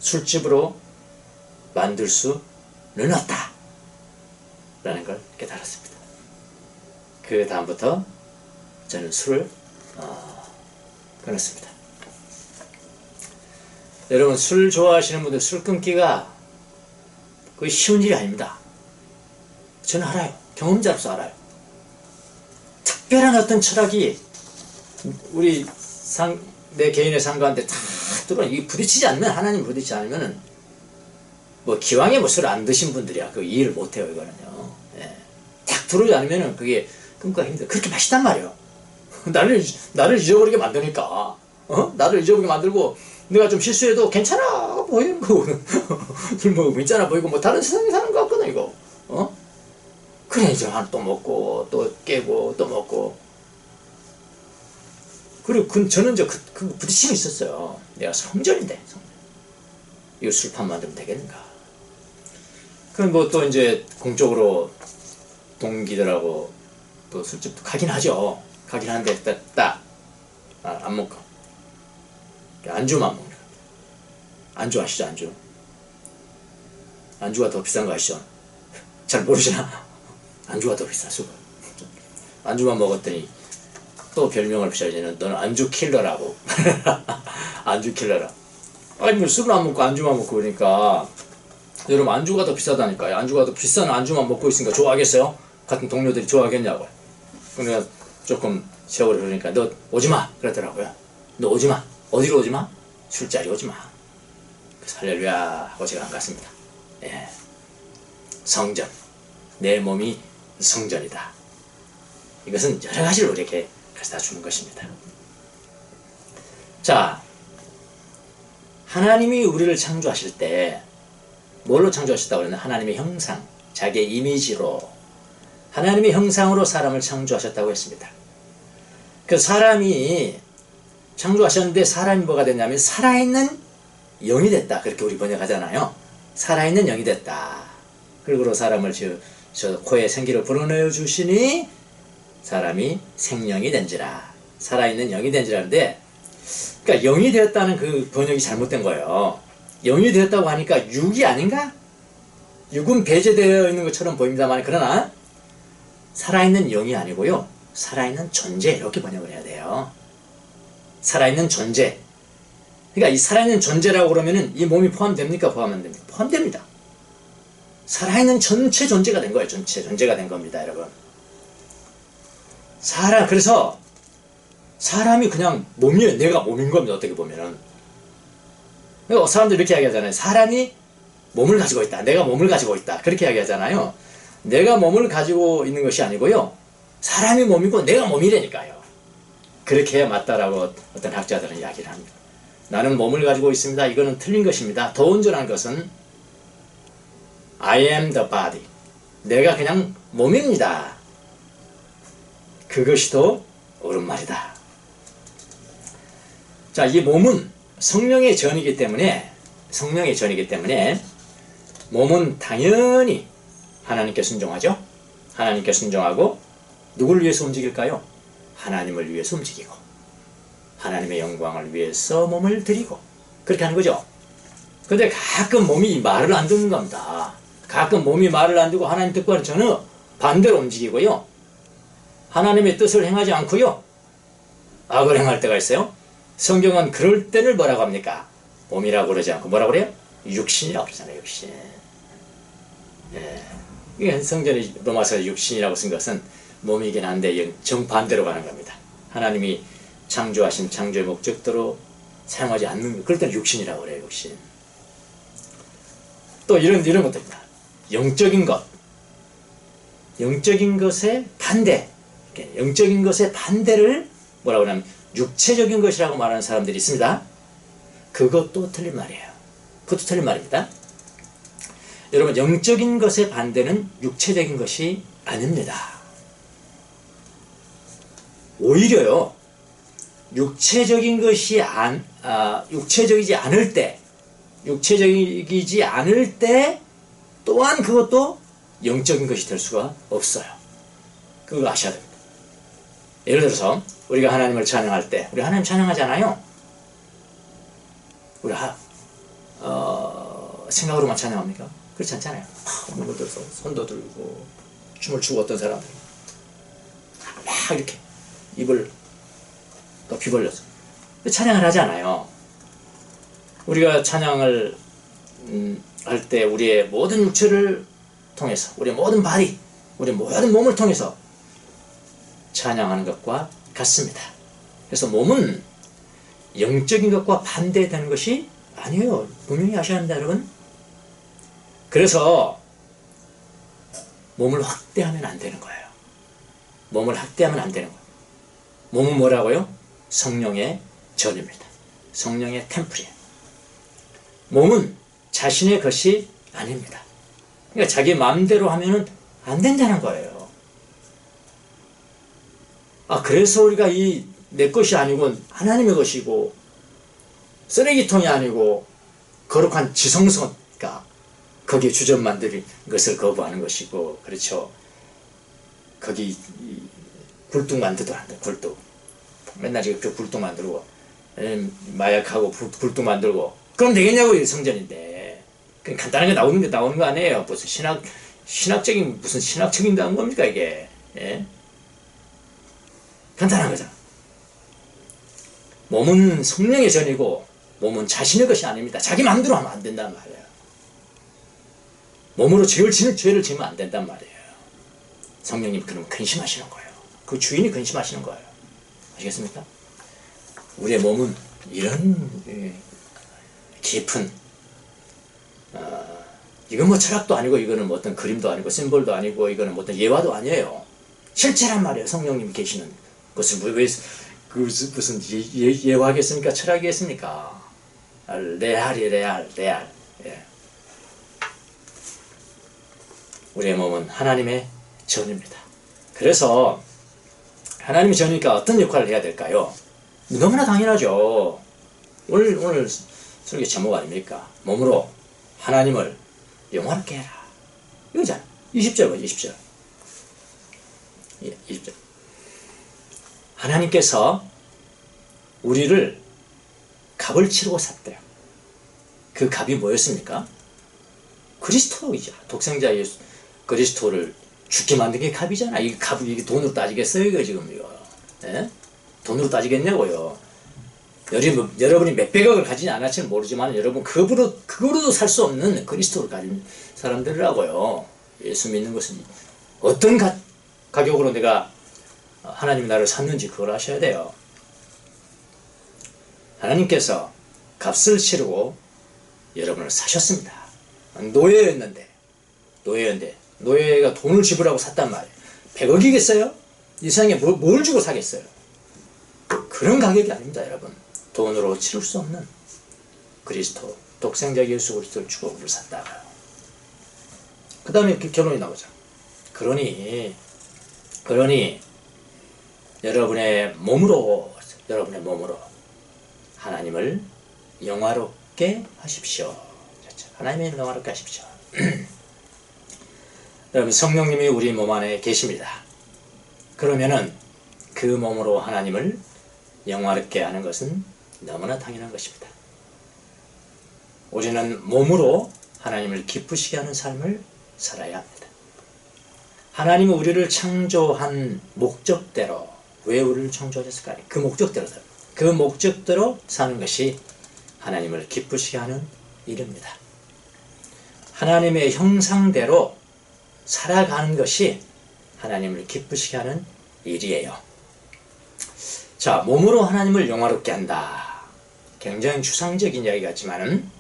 술집으로 만들 수는 없다 라는 걸 깨달았습니다. 그 다음부터 저는 술을 끊었습니다. 여러분, 술 좋아하시는 분들 술 끊기가 거의 쉬운 일이 아닙니다. 저는 알아요. 경험자로서 알아요. 특별한 어떤 철학이 내 개인의 상관한테 다 들어와. 이 부딪히지 않으면, 하나님 부딪히지 않으면은, 기왕에 술 안 드신 분들이야. 그 이해를 못 해요, 이거는요. 예. 딱 들어오지 않으면은 그게 끊기가 힘들어. 그렇게 맛있단 말이에요. 나를 잊어버리게 만드니까. 나를 잊어버리게 만들고, 내가 좀 실수해도 괜찮아 보이는 거. 술 먹으면 괜찮아 보이고, 다른 세상에 사는 거 같거든, 이거. 그래, 이제 또 먹고, 또 깨고, 또 먹고. 그리고 저는 그 부딪힘이 있었어요. 내가 성전인데, 성전. 이거 술판 만들면 되겠는가. 그럼 또 이제 공적으로 동기들하고 또 술집도 가긴 하죠. 가긴 하는데, 안 먹고. 안주만 먹는 거예요. 안주 아시죠, 안주? 안주가 더 비싼 거 아시죠? 잘 모르시나? 안주가 더 비싸, 수가. 안주만 먹었더니, 또 별명을 붙여주는 너는 안주 킬러라고. 안주 킬러라. 술을 안 먹고 안주만 먹고 그러니까 여러분 안주가 더 비싸다니까요. 안주가 더 비싼 안주만 먹고 있으니까 좋아하겠어요? 같은 동료들이 좋아하겠냐고요. 그러니까 조금 세월이 흐르니까 너 오지마 그러더라고요. 너 오지마. 어디로 오지마? 술자리 오지마. 그래서 할렐루야 하고 제가 안 갔습니다. 예. 성전. 내 몸이 성전이다. 이것은 여러 가지를 우리에게 가져다 주는 것입니다. 자, 하나님이 우리를 창조하실 때 뭘로 창조하셨다고 그러냐? 하나님의 형상, 자기의 이미지로 하나님의 형상으로 사람을 창조하셨다고 했습니다. 그 사람이 창조하셨는데 사람이 뭐가 됐냐면 살아있는 영이 됐다. 그렇게 우리 번역하잖아요. 살아있는 영이 됐다. 그리고 사람을 저 코에 생기를 불어넣어 주시니 사람이 생명이 된지라. 살아있는 영이 된지라는데, 그러니까 영이 되었다는 그 번역이 잘못된 거예요. 영이 되었다고 하니까 육이 아닌가? 육은 배제되어 있는 것처럼 보입니다만, 그러나 살아있는 영이 아니고요, 살아있는 존재, 이렇게 번역을 해야 돼요. 살아있는 존재. 그러니까 이 살아있는 존재라고 그러면은 이 몸이 포함됩니까? 포함 안 됩니까? 포함됩니다. 살아있는 전체 존재가 된 거예요. 전체 존재가 된 겁니다, 여러분. 그래서 사람이 그냥 몸이에요. 내가 몸인 겁니다, 어떻게 보면은. 그러니까 사람들이 이렇게 이야기하잖아요. 사람이 몸을 가지고 있다. 내가 몸을 가지고 있다. 그렇게 이야기하잖아요. 내가 몸을 가지고 있는 것이 아니고요, 사람이 몸이고 내가 몸이라니까요. 그렇게 해야 맞다라고 어떤 학자들은 이야기를 합니다. 나는 몸을 가지고 있습니다. 이거는 틀린 것입니다. 더 온전한 것은 I am the body. 내가 그냥 몸입니다. 그것이 더 옳은 말이다. 자, 이 몸은 성령의 전이기 때문에 몸은 당연히 하나님께 순종하죠. 하나님께 순종하고 누구를 위해서 움직일까요? 하나님을 위해서 움직이고 하나님의 영광을 위해서 몸을 드리고 그렇게 하는 거죠. 근데 가끔 몸이 말을 안 듣는 겁니다. 가끔 몸이 말을 안 듣고 하나님 뜻과는 전혀 반대로 움직이고요, 하나님의 뜻을 행하지 않고요, 악을 행할 때가 있어요. 성경은 그럴 때를 뭐라고 합니까? 몸이라고 그러지 않고 뭐라고 그래요? 육신이라고 그러잖아요. 육신. 이게 성전이 로마서 육신이라고 쓴 것은 몸이긴 한데 정반대로 가는 겁니다. 하나님이 창조하신 창조의 목적대로 사용하지 않는 것, 그럴 때는 육신이라고 그래요. 육신. 또 이런 것들입니다. 영적인 것, 영적인 것의 반대, 영적인 것의 반대를 뭐라고 하냐면 육체적인 것이라고 말하는 사람들이 있습니다. 그것도 틀린 말이에요. 그것도 틀린 말입니다. 여러분, 영적인 것의 반대는 육체적인 것이 아닙니다. 오히려요, 육체적이지 않을 때 또한 그것도 영적인 것이 될 수가 없어요. 그걸 아셔야 됩니다. 예를 들어서 우리가 하나님을 찬양할 때, 우리 하나님 찬양하잖아요. 우리 생각으로만 찬양합니까? 그렇지 않잖아요. 눈을 들어서 손도 들고 춤을 추고, 어떤 사람들은 막 이렇게 입을 높이 벌려서 찬양을 하지 않아요. 우리가 찬양을 할 때 우리의 모든 육체를 통해서, 우리의 모든 바디, 우리의 모든 몸을 통해서 찬양하는 것과 같습니다. 그래서 몸은 영적인 것과 반대되는 것이 아니에요. 분명히 아셔야 합니다, 여러분. 그래서 몸을 확대하면 안 되는 거예요. 몸을 확대하면 안 되는 거예요. 몸은 뭐라고요? 성령의 전입니다. 성령의 템플이에요. 몸은 자신의 것이 아닙니다. 그러니까 자기 마음대로 하면은 안 된다는 거예요. 그래서 우리가 내 것이 아니고 하나님의 것이고, 쓰레기통이 아니고 거룩한 지성소니까 거기에 주점 만드는 것을 거부하는 것이고, 그렇죠. 거기 굴뚝 만들도 안 돼. 굴뚝 맨날 그 굴뚝 만들고 마약하고 굴뚝 만들고 그럼 되겠냐고. 성전인데 그냥 간단하게 나오는 거 아니에요. 무슨 신학적인 무슨 신학적인 다운 겁니까 이게? 예? 간단한 거잖아. 몸은 성령의 전이고 몸은 자신의 것이 아닙니다. 자기 마음대로 하면 안 된단 말이에요. 몸으로 죄를 지면 안 된단 말이에요. 성령님 그럼 근심하시는 거예요. 그 주인이 근심하시는 거예요. 아시겠습니까? 우리의 몸은 이런 깊은, 이건 뭐 철학도 아니고, 이거는 뭐 어떤 그림도 아니고, 심볼도 아니고, 이거는 뭐 어떤 예화도 아니에요. 실체란 말이에요. 성령님이 계시는 것을 무슨 예화하겠습니까? 철학이겠습니까? 레알이 레알. 예. 우리의 몸은 하나님의 전입니다. 그래서 하나님의 전이니까 어떤 역할을 해야 될까요? 너무나 당연하죠. 오늘 설교 제목 아닙니까? 몸으로 하나님을 영화롭게 해라. 이거잖아. 20절 보죠. 20절. 예, 20절. 하나님께서 우리를 값을 치르고 샀대요. 그 값이 뭐였습니까? 그리스도이죠. 독생자 예수 그리스도를 죽게 만든 게 값이잖아. 이게 값이 이게 돈으로 따지겠어요? 이거 지금 이거. 예? 돈으로 따지겠냐고요. 여러분이 몇백억을 가지지 않았지는 모르지만 여러분 그거로도 살 수 없는 그리스도를 가진 사람들이라고요. 예수 믿는 것은 어떤 가격으로 내가 하나님의 나를 샀는지 그걸 아셔야 돼요. 하나님께서 값을 치르고 여러분을 사셨습니다. 노예였는데 노예가 돈을 지불하고 샀단 말이에요. 100억이겠어요? 이 세상에 뭘 주고 사겠어요? 그런 가격이 아닙니다, 여러분. 돈으로 치를 수 없는 그리스도, 독생자 예수 그리스도를 주고 우리를 샀다가요. 그 다음에 결론이 나오죠. 그러니 여러분의 몸으로 하나님을 영화롭게 하십시오. 그렇죠? 하나님을 영화롭게 하십시오. 여러분, 성령님이 우리 몸 안에 계십니다. 그러면은 그 몸으로 하나님을 영화롭게 하는 것은 너무나 당연한 것입니다. 우리는 몸으로 하나님을 기쁘시게 하는 삶을 살아야 합니다. 하나님은 우리를 창조한 목적대로, 왜 우리를 창조하셨을까요? 그 목적대로 사는 것이 하나님을 기쁘시게 하는 일입니다. 하나님의 형상대로 살아가는 것이 하나님을 기쁘시게 하는 일이에요. 자, 몸으로 하나님을 영화롭게 한다. 굉장히 추상적인 이야기 같지만은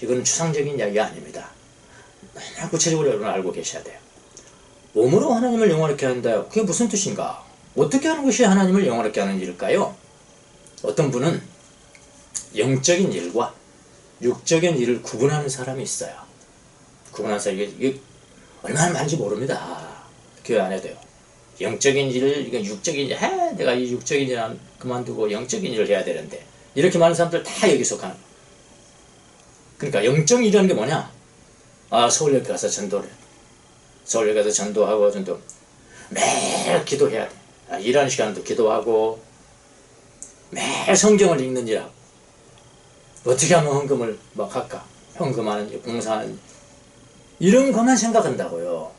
이건 추상적인 이야기가 아닙니다. 너무나 구체적으로 여러분 알고 계셔야 돼요. 몸으로 하나님을 영화롭게 한다. 그게 무슨 뜻인가? 어떻게 하는 것이 하나님을 영화롭게 하는 일일까요? 어떤 분은 영적인 일과 육적인 일을 구분하는 사람이 있어요. 구분하는 사람이 이게 얼마나 많은지 모릅니다. 교회 안 해도 돼요. 영적인 일을, 이건 육적인 일, 내가 이 육적인 일 그만두고 영적인 일을 해야 되는데, 이렇게 많은 사람들 다 여기 속하는 거예요. 그러니까 영적인 일이라는 게 뭐냐? 서울역 가서 전도를 해. 서울역 가서 전도. 매일 기도해야 돼. 일하는 시간도 기도하고, 매일 성경을 읽는 일하고, 어떻게 하면 헌금을 막 할까? 헌금하는 일, 봉사하는 일. 이런 것만 생각한다고요.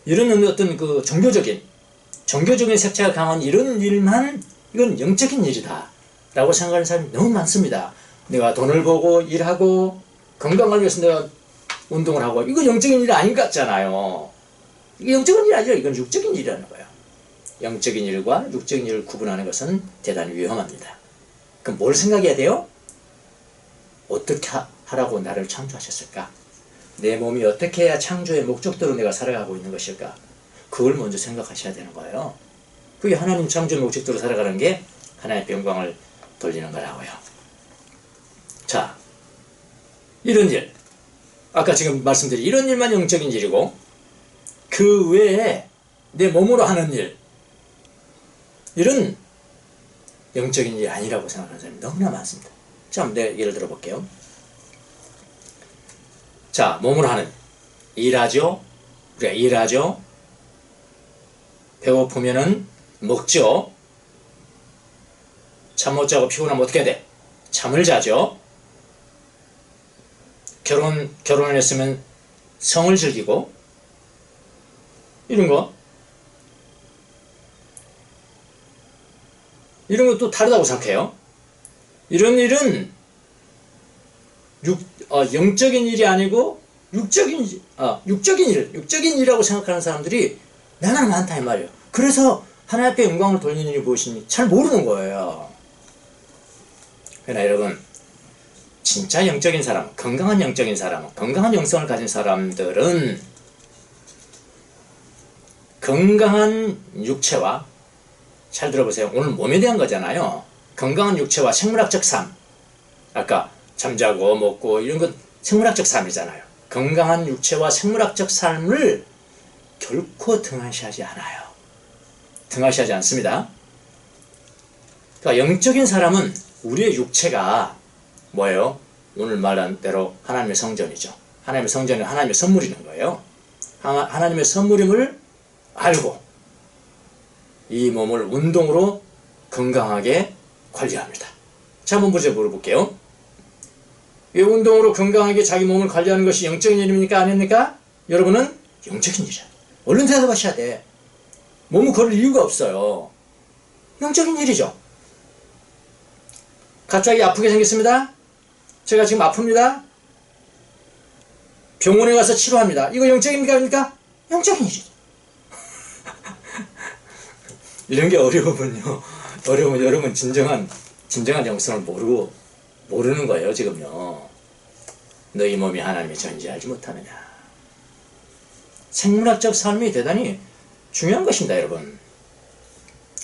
이런 어떤 그 종교적인 색채가 강한 이런 일만, 이건 영적인 일이다 라고 생각하는 사람이 너무 많습니다. 내가 돈을 벌고 일하고 건강을 위해서 내가 운동을 하고, 이거 영적인 일 아닌 것 같잖아요. 이게 영적인 일 아니라 이건 육적인 일이라는 거예요. 영적인 일과 육적인 일을 구분하는 것은 대단히 위험합니다. 그럼 뭘 생각해야 돼요? 어떻게 하라고 나를 창조하셨을까? 내 몸이 어떻게 해야 창조의 목적대로 내가 살아가고 있는 것일까? 그걸 먼저 생각하셔야 되는 거예요. 그게 하나님 창조의 목적대로 살아가는 게 하나님의 영광을 돌리는 거라고요. 자, 이런 일, 아까 지금 말씀드린 이런 일만 영적인 일이고, 그 외에 내 몸으로 하는 일, 이런 영적인 일이 아니라고 생각하는 사람이 너무나 많습니다. 자, 한번 내가 예를 들어 볼게요. 자, 몸으로 하는 일하죠. 우리가 일하죠. 배고프면은 먹죠. 잠 못 자고 피곤하면 어떻게 해야 돼? 잠을 자죠. 결혼을 했으면 성을 즐기고, 이런 것도 다르다고 생각해요. 이런 일은 영적인 일이 아니고 육적인 일이라고 생각하는 사람들이 너무나 많다 이 말이에요. 그래서 하나님 앞에 영광을 돌리는 일이 무엇인지 잘 모르는 거예요. 그러나 여러분, 진짜 영적인 사람, 건강한 영적인 사람, 건강한 영성을 가진 사람들은 건강한 육체와, 잘 들어보세요. 오늘 몸에 대한 거잖아요. 건강한 육체와 생물학적 삶. 아까 잠자고 먹고 이런 건 생물학적 삶이잖아요. 건강한 육체와 생물학적 삶을 결코 등한시하지 않아요. 등한시하지 않습니다. 그러니까 영적인 사람은 우리의 육체가 뭐예요? 오늘 말한 대로 하나님의 성전이죠. 하나님의 성전은 하나님의 선물이는 거예요. 하나님의 선물임을 알고 이 몸을 운동으로 건강하게 관리합니다. 자, 한번 물어볼게요. 이 운동으로 건강하게 자기 몸을 관리하는 것이 영적인 일입니까? 아닙니까? 여러분은 영적인 일이야. 얼른 대답하셔야 돼. 몸을 걸을 이유가 없어요. 영적인 일이죠. 갑자기 아프게 생겼습니다. 제가 지금 아픕니다. 병원에 가서 치료합니다. 이거 영적입니까? 아닙니까? 영적인 일이죠. 이런 게 어려우면 여러분 진정한 영성을 모르는 거예요, 지금요. 너희 몸이 하나님의 전인지 알지 못하느냐. 생물학적 삶이 대단히 중요한 것입니다, 여러분.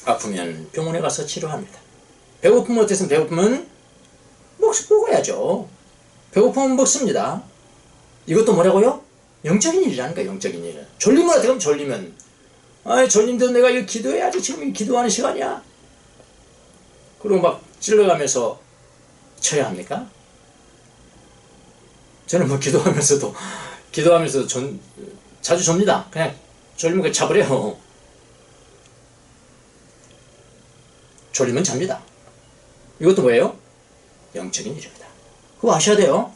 아프면 병원에 가서 치료합니다. 배고프면 어땠으면 배고프면 먹어야죠. 배고프면 먹습니다. 이것도 뭐라고요? 영적인 일이라니까, 영적인 일은. 졸리면 어떻게 하면 졸리면. 졸린데 내가 이거 기도해야지. 지금 기도하는 시간이야. 그리고 막 찔러가면서 쳐야 합니까? 저는 뭐 기도하면서도 자주 접니다. 그냥 졸리면 그냥 자버려요. 졸리면 잡니다. 이것도 뭐예요? 영적인 일입니다. 그거 아셔야 돼요.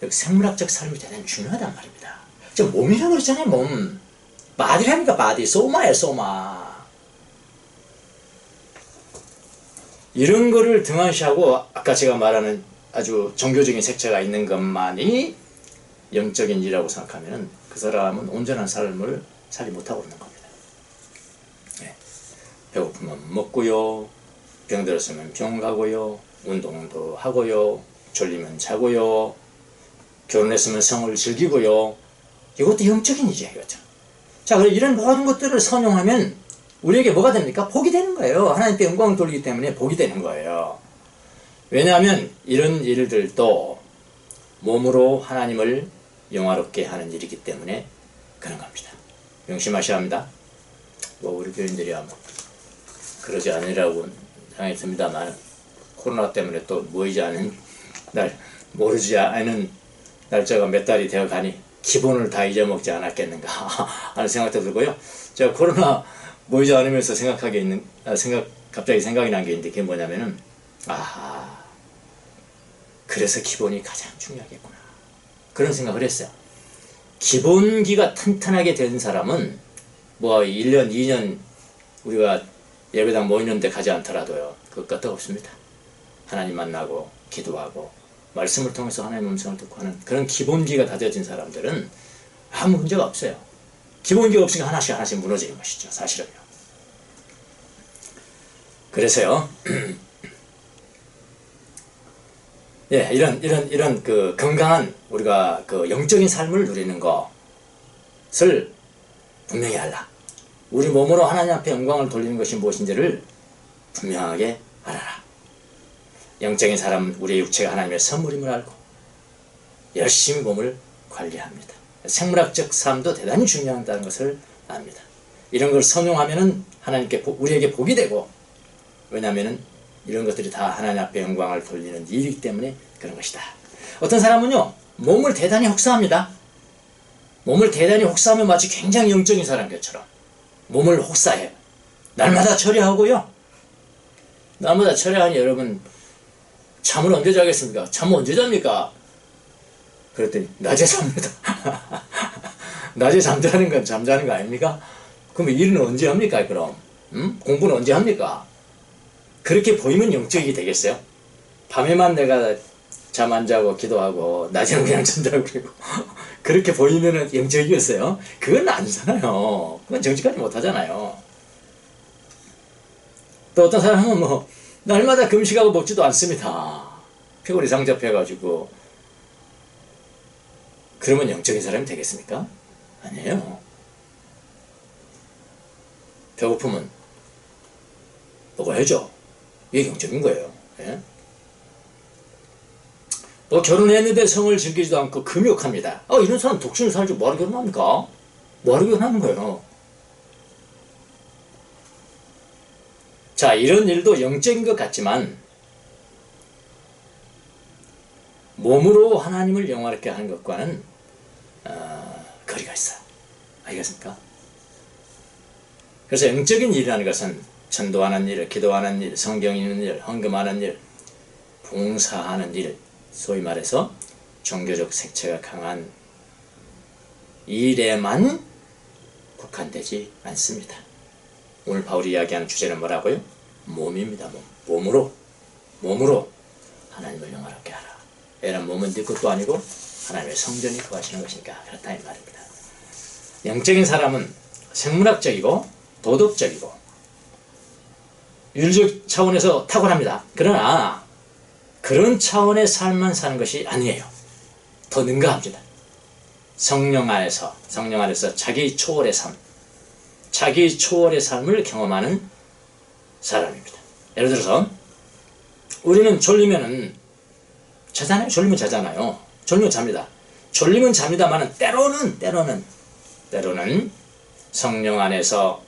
여기 생물학적 삶이 대단히 중요하단 말입니다. 지금 몸이라고 그랬잖아요, 몸. 바디라니까, 바디. 소마예요, 소마. 이런 거를 등한시하고 아까 제가 말하는 아주 종교적인 색채가 있는 것만이 영적인 일이라고 생각하면 그 사람은 온전한 삶을 살지 못하고 있는 겁니다. 네. 배고프면 먹고요. 병들었으면 병 가고요. 운동도 하고요. 졸리면 자고요. 결혼했으면 성을 즐기고요. 이것도 영적인 일이에요. 이거죠. 자, 그럼 이런 모든 것들을 선용하면 우리에게 뭐가 됩니까? 복이 되는 거예요. 하나님께 영광을 돌리기 때문에 복이 되는 거예요. 왜냐하면 이런 일들도 몸으로 하나님을 영화롭게 하는 일이기 때문에 그런 겁니다. 명심하셔야 합니다. 뭐 우리 교인들이야 뭐 그러지 않으라고 생각했습니다만 코로나 때문에 또 모이지 않은 모르지 않은 날짜가 몇 달이 되어 가니 기본을 다 잊어먹지 않았겠는가 하는 생각도 들고요. 제가 코로나 모이지 않으면서 갑자기 생각이 난 게 있는데 그게 뭐냐면은 그래서 기본이 가장 중요하겠구나 그런 생각을 했어요. 기본기가 튼튼하게 된 사람은 뭐 1년 2년 우리가 예배당 모이는데 가지 않더라도요 그것 같도 없습니다. 하나님 만나고 기도하고 말씀을 통해서 하나님의 음성을 듣고 하는 그런 기본기가 다져진 사람들은 아무 문제가 없어요. 기본기가 없으니까 하나씩 무너지는 것이죠, 사실은요. 그래서요, 예, 이런 그 건강한 우리가 그 영적인 삶을 누리는 것을 분명히 알라. 우리 몸으로 하나님 앞에 영광을 돌리는 것이 무엇인지를 분명하게 알아라. 영적인 사람은 우리의 육체가 하나님의 선물임을 알고 열심히 몸을 관리합니다. 생물학적 삶도 대단히 중요하다는 것을 압니다. 이런 걸 선용하면은 하나님께 우리에게 복이 되고, 왜냐하면은 이런 것들이 다 하나님 앞에 영광을 돌리는 일이기 때문에 그런 것이다. 어떤 사람은요 몸을 대단히 혹사합니다. 몸을 대단히 혹사하면 마치 굉장히 영적인 사람 것처럼 몸을 혹사해요. 날마다 처리하고요. 날마다 처리하니 여러분 잠을 언제 자겠습니까? 잠을 언제 잡니까? 그랬더니 낮에 잡니다. 낮에 잠자는 건 잠자는 거 아닙니까? 그럼 일은 언제 합니까? 그럼 공부는 언제 합니까? 그렇게 보이면 영적이 되겠어요? 밤에만 내가 잠 안 자고 기도하고 낮에는 그냥 잠자고 그리고 그렇게 보이면 영적이겠어요? 그건 아니잖아요. 그건 정직하지 못하잖아요. 또 어떤 사람은 뭐 날마다 금식하고 먹지도 않습니다. 피골이 상접해가지고 그러면 영적인 사람이 되겠습니까? 아니에요. 배고프면 먹어야죠. 이게 경적인 거예요. 예? 뭐 결혼했는데 성을 즐기지도 않고 금욕합니다. 이런 사람 독신을 살지 뭐하러 결혼합니까? 뭐하러 결혼하는 거예요? 자, 이런 일도 영적인 것 같지만 몸으로 하나님을 영화롭게 하는 것과는 거리가 있어요. 알겠습니까? 그래서 영적인 일이라는 것은 전도하는 일, 기도하는 일, 성경 읽는 일, 헌금하는 일, 봉사하는 일, 소위 말해서 종교적 색채가 강한 일에만 국한되지 않습니다. 오늘 바울이 이야기하는 주제는 뭐라고요? 몸입니다. 몸으로 하나님을 영화롭게 하라. 애는 몸은 네 것도 아니고 하나님의 성전이 거하시는 것이니까 그렇다 이 말입니다. 영적인 사람은 생물학적이고 도덕적이고 윤리적 차원에서 탁월합니다. 그러나 그런 차원의 삶만 사는 것이 아니에요. 더 능가합니다. 성령 안에서 자기 초월의 삶을 경험하는 사람입니다. 예를 들어서 우리는 졸리면 자잖아요. 졸리면 잡니다. 졸리면 잡니다만 때로는 성령 안에서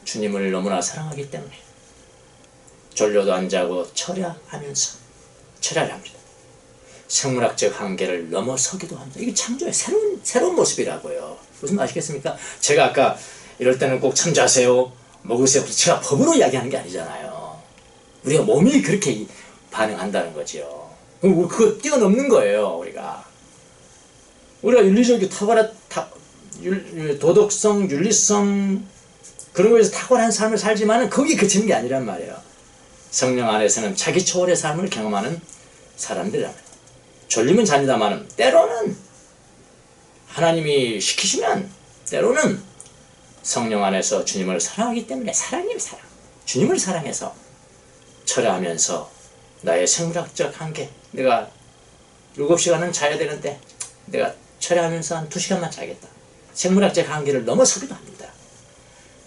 주님을 너무나 사랑하기 때문에 졸려도 안 자고 철야를 합니다. 생물학적 한계를 넘어서기도 합니다. 이게 창조의 새로운 모습이라고요. 무슨 말 아시겠습니까? 제가 아까 이럴 때는 꼭 참자세요, 먹으세요. 제가 법으로 이야기하는 게 아니잖아요. 우리가 몸이 그렇게 반응한다는 거지요. 그거 뛰어넘는 거예요. 우리가 윤리적이고 탁월한 도덕성, 윤리성 그런 거에서 탁월한 삶을 살지만 거기 그치는 게 아니란 말이에요. 성령 안에서는 자기 초월의 삶을 경험하는 사람들이랍니다. 졸리면 잡니다만 때로는 하나님이 시키시면 때로는 성령 안에서 주님을 사랑하기 때문에 주님을 사랑해서 철야하면서 나의 생물학적 한계, 내가 7시간은 자야 되는데 내가 철야하면서 한 2시간만 자겠다. 생물학적 한계를 넘어서기도 합니다.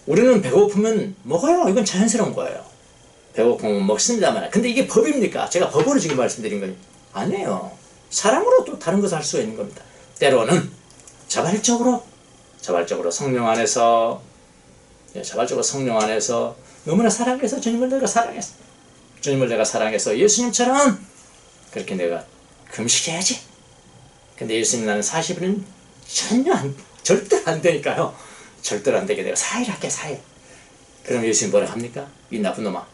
우리는 배고프면 먹어요. 이건 자연스러운 거예요. 배고프면 먹습니다만. 근데 이게 법입니까? 제가 법으로 지금 말씀드린 건 아니에요. 사랑으로 또 다른 것을 할 수가 있는 겁니다. 때로는 자발적으로 성령 안에서 너무나 사랑해서 주님을 내가 사랑해서 예수님처럼 그렇게 내가 금식해야지. 근데 예수님 나는 40일은 절대로 안 되니까요. 절대로 안 되게 내가 4일 할게 4일. 그럼 예수님 뭐라 합니까? 이 나쁜 놈아.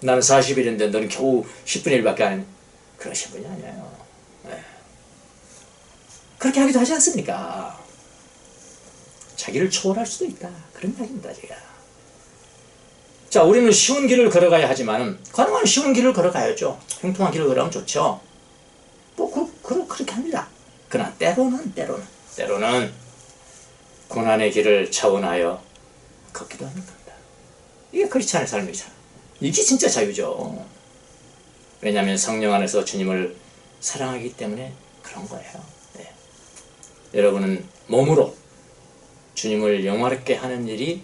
나는 40일인데 너는 겨우 10분의 1밖에 안 해. 그러신 분이 아니에요. 네. 그렇게 하기도 하지 않습니까? 자기를 초월할 수도 있다. 그런 이야기입니다. 제가. 자, 우리는 쉬운 길을 걸어가야 하지만 가능한 쉬운 길을 걸어가야죠. 행통한 길을 걸어가면 좋죠. 그렇게 합니다. 그러나 때로는 고난의 길을 차원하여 걷기도 하는 겁니다. 이게 크리스찬의 삶이잖아. 이게 진짜 자유죠. 왜냐하면 성령 안에서 주님을 사랑하기 때문에 그런 거예요. 네. 여러분은 몸으로 주님을 영화롭게 하는 일이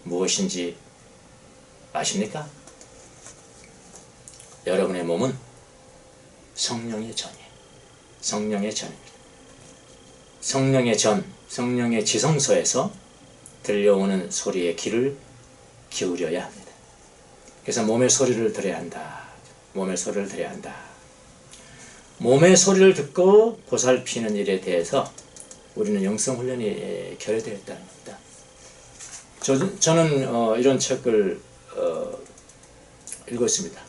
무엇인지 아십니까? 여러분의 몸은 성령의 전이에요. 성령의 전입니다. 성령의 지성소에서 들려오는 소리에 귀를 기울여야 합니다. 그래서 몸의 소리를 들어야 한다. 몸의 소리를 듣고 보살피는 일에 대해서 우리는 영성훈련이 결여되어 있다는 겁니다. 저는 이런 책을 읽었습니다.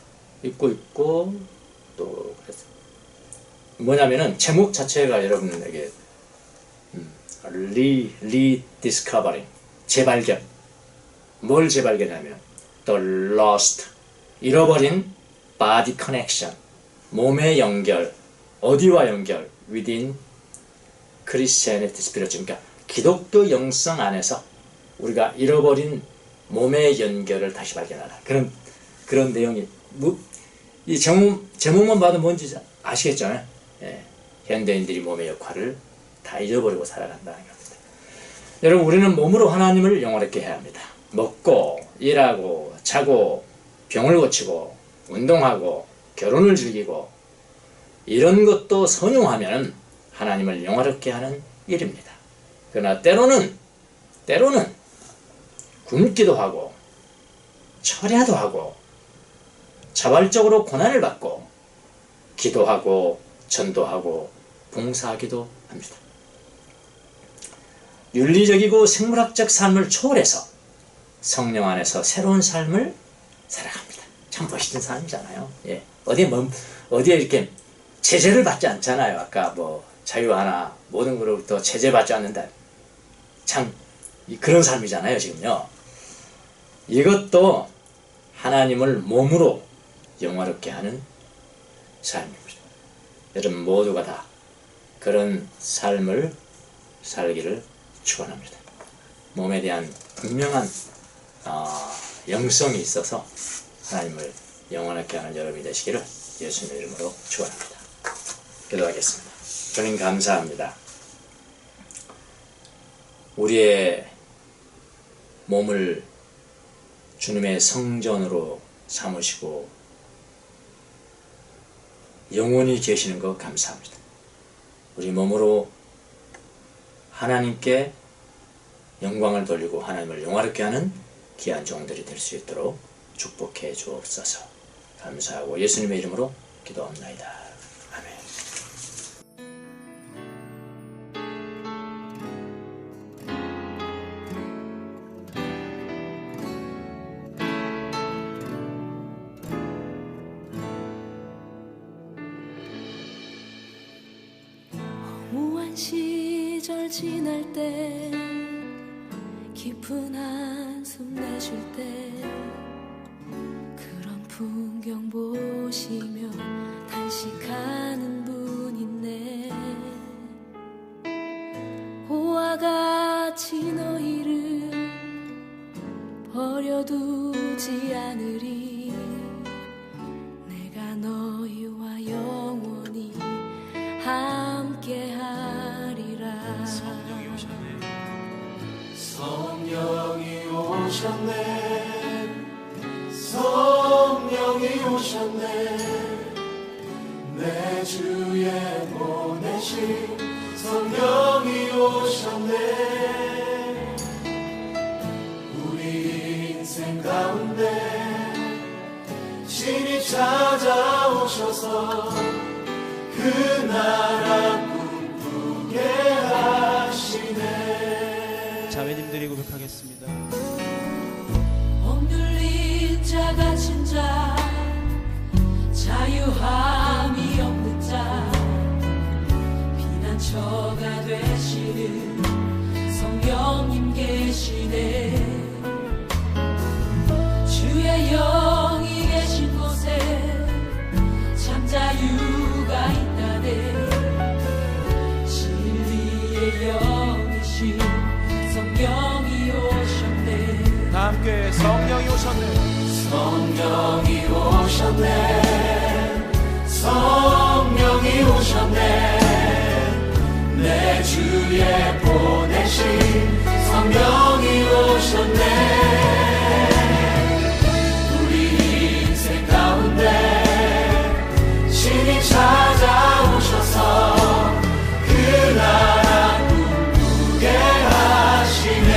읽고 또 그랬어요. 뭐냐면은 제목 자체가 여러분에게 리디스커버링, 재발견. 뭘 재발견하면 The lost, 잃어버린 body connection, 몸의 연결, 어디와 연결? within Christianity spiritual, 그러니까 기독교 영성 안에서 우리가 잃어버린 몸의 연결을 다시 발견하라. 그런 내용이 이 제목만 봐도 뭔지 아시겠죠? 예. 현대인들이 몸의 역할을 다 잊어버리고 살아간다는 겁니다. 여러분, 우리는 몸으로 하나님을 영화롭게 해야 합니다. 먹고 일하고 자고 병을 고치고 운동하고 결혼을 즐기고 이런 것도 선용하면 하나님을 영화롭게 하는 일입니다. 그러나 때로는 굶기도 하고 철야도 하고 자발적으로 고난을 받고 기도하고 전도하고 봉사하기도 합니다. 윤리적이고 생물학적 삶을 초월해서 성령 안에서 새로운 삶을 살아갑니다. 참 멋있는 삶이잖아요. 예. 어디에 이렇게 제재를 받지 않잖아요. 아까 뭐 자유 하나 모든 것으로부터 제재받지 않는다. 참 그런 삶이잖아요. 지금요. 이것도 하나님을 몸으로 영화롭게 하는 삶입니다. 여러분 모두가 다 그런 삶을 살기를 축원합니다. 몸에 대한 분명한 영성이 있어서 하나님을 영원하게 하는 여러분이 되시기를 예수님의 이름으로 축원합니다. 기도하겠습니다. 주님 감사합니다. 우리의 몸을 주님의 성전으로 삼으시고 영원히 계시는 것 감사합니다. 우리 몸으로 하나님께 영광을 돌리고 하나님을 영화롭게 하는 귀한 종들이 될 수 있도록 축복해 주옵소서. 감사하고 예수님의 이름으로 기도합나이다. 아멘. 무한 시절 지날 때 깊은 한숨 내쉴 때 그런 풍경 보시며 단식하는 분 있네. 고와 같이 너희를 버려두지 않으리. 내가 너희와 영원히 함께하리라. 성령이 오셨네. 성령이 오셨네. 내 주에 보내신 성령이 오셨네. 우리 인생 가운데 신이 찾아오셔서 그 나라 꿈꾸게 하시네. 자매님들이 고백하겠습니다. 억눌린 자 갇힌 자 자유함이 없는 자 피난처가 되시는 성령님 계시네. 주의 영이 계신 곳에 참 자유가 있다네. 진리의 영이신 성령이 오셨네. 다 함께 성령이 오셨네. 성령이 오셨네. 성령이 오셨네. 내 주에 보내신 성령이 오셨네. 우리 인생 가운데 신이 찾아오셔서 그 나라 꿈꾸게 하시네.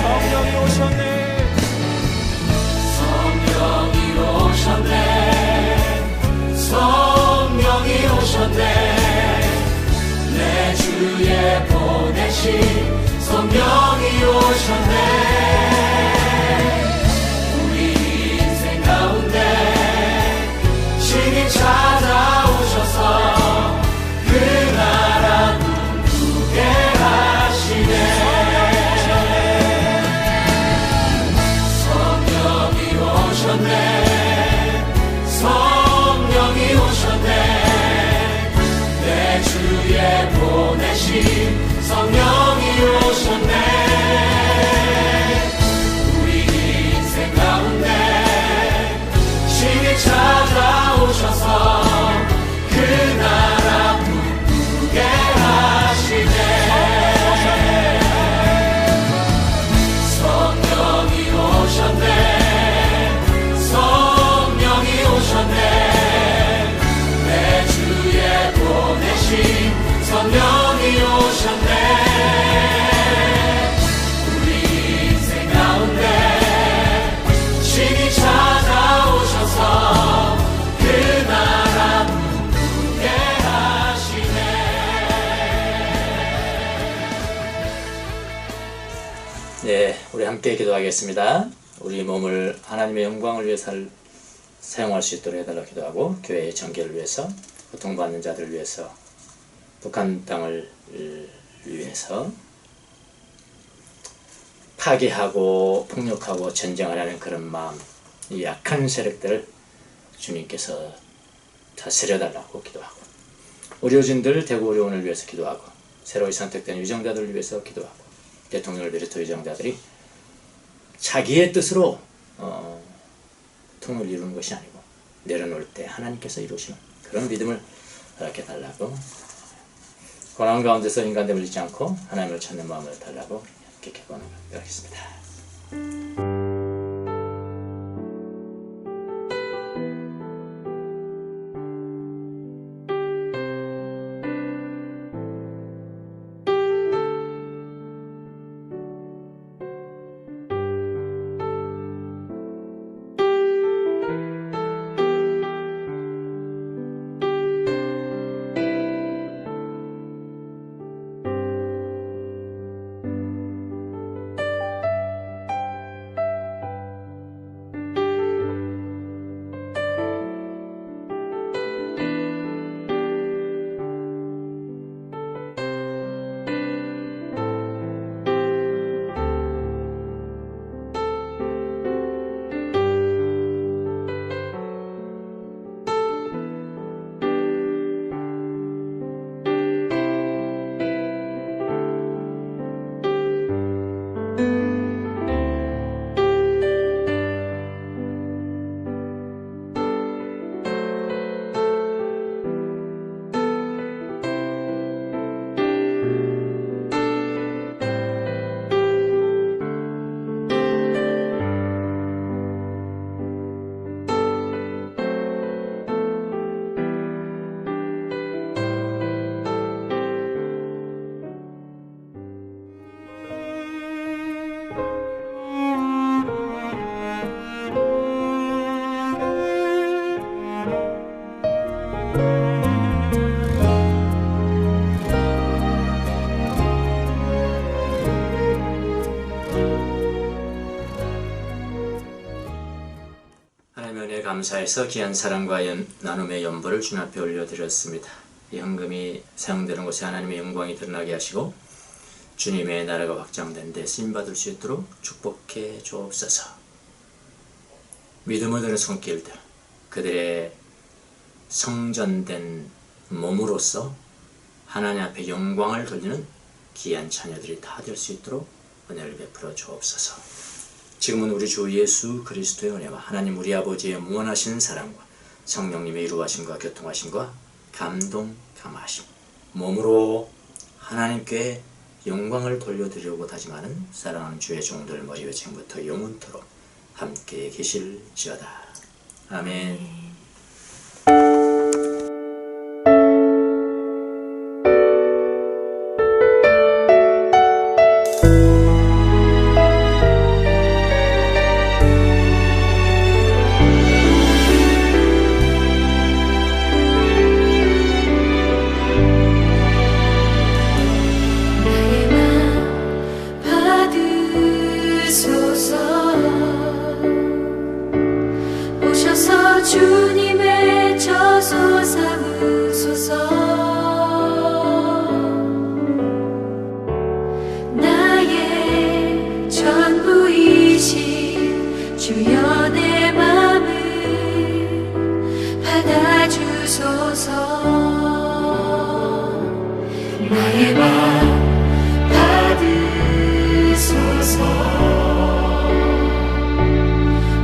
성령이 오셨네. 성령이 오셨네. 성령이 오셨네. 내 주에 보내신 성령이 오셨네. 우리 인생 가운데 신이 찾아오셔서 그 나라 꿈꾸게 하시네. 성령이 오셨네. 성령이 오셨네. 내 주에 보내신 성령이 오셨네. 우리 인생 가운데 신이 찾아오셔서 그 나라 꿈꾸게 하시네. 성령이 함께 기도하겠습니다. 우리 몸을 하나님의 영광을 위해 사용할 수 있도록 해달라고 기도하고, 교회의 정결을 위해서, 고통받는 자들을 위해서, 북한 땅을 위해서, 파괴하고 폭력하고 전쟁하려는 그런 마음, 이 약한 세력들을 주님께서 다스려달라고 기도하고, 의료진들, 대구 의료원을 위해서 기도하고, 새로이 선택된 위정자들을 위해서 기도하고, 대통령을 비롯한 위정자들이 자기의 뜻으로 통을 이루는 것이 아니고 내려놓을 때 하나님께서 이루시는 그런 믿음을 허락해 달라고, 고난 가운데서 인간됨을 잊지 않고 하나님을 찾는 마음을 달라고 이렇게 기도하겠습니다. 감사해서 귀한 사랑과 나눔의 연보를 주님 앞에 올려드렸습니다. 이 헌금이 사용되는 곳에 하나님의 영광이 드러나게 하시고 주님의 나라가 확장된 데 쓰임받을 수 있도록 축복해 주옵소서. 믿음을 드는 손길들, 그들의 성전된 몸으로서 하나님 앞에 영광을 돌리는 귀한 자녀들이 다 될 수 있도록 은혜를 베풀어 주옵소서. 지금은 우리 주 예수 그리스도의 은혜와 하나님 우리 아버지의 무한하신 사랑과 성령님의 이루하심과 교통하심과 감동 감화하심, 몸으로 하나님께 영광을 돌려드리려고 다짐하는 사랑하는 주의 종들 머리와 지금부터 영원토록 함께 계실지어다. 아멘. 주님의 저소 삼으소서. 나의 전부이신 주여 내 맘을 받아주소서. 나의 맘 받으소서.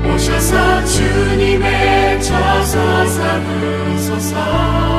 오셔서 주님의 저소 삼으소서.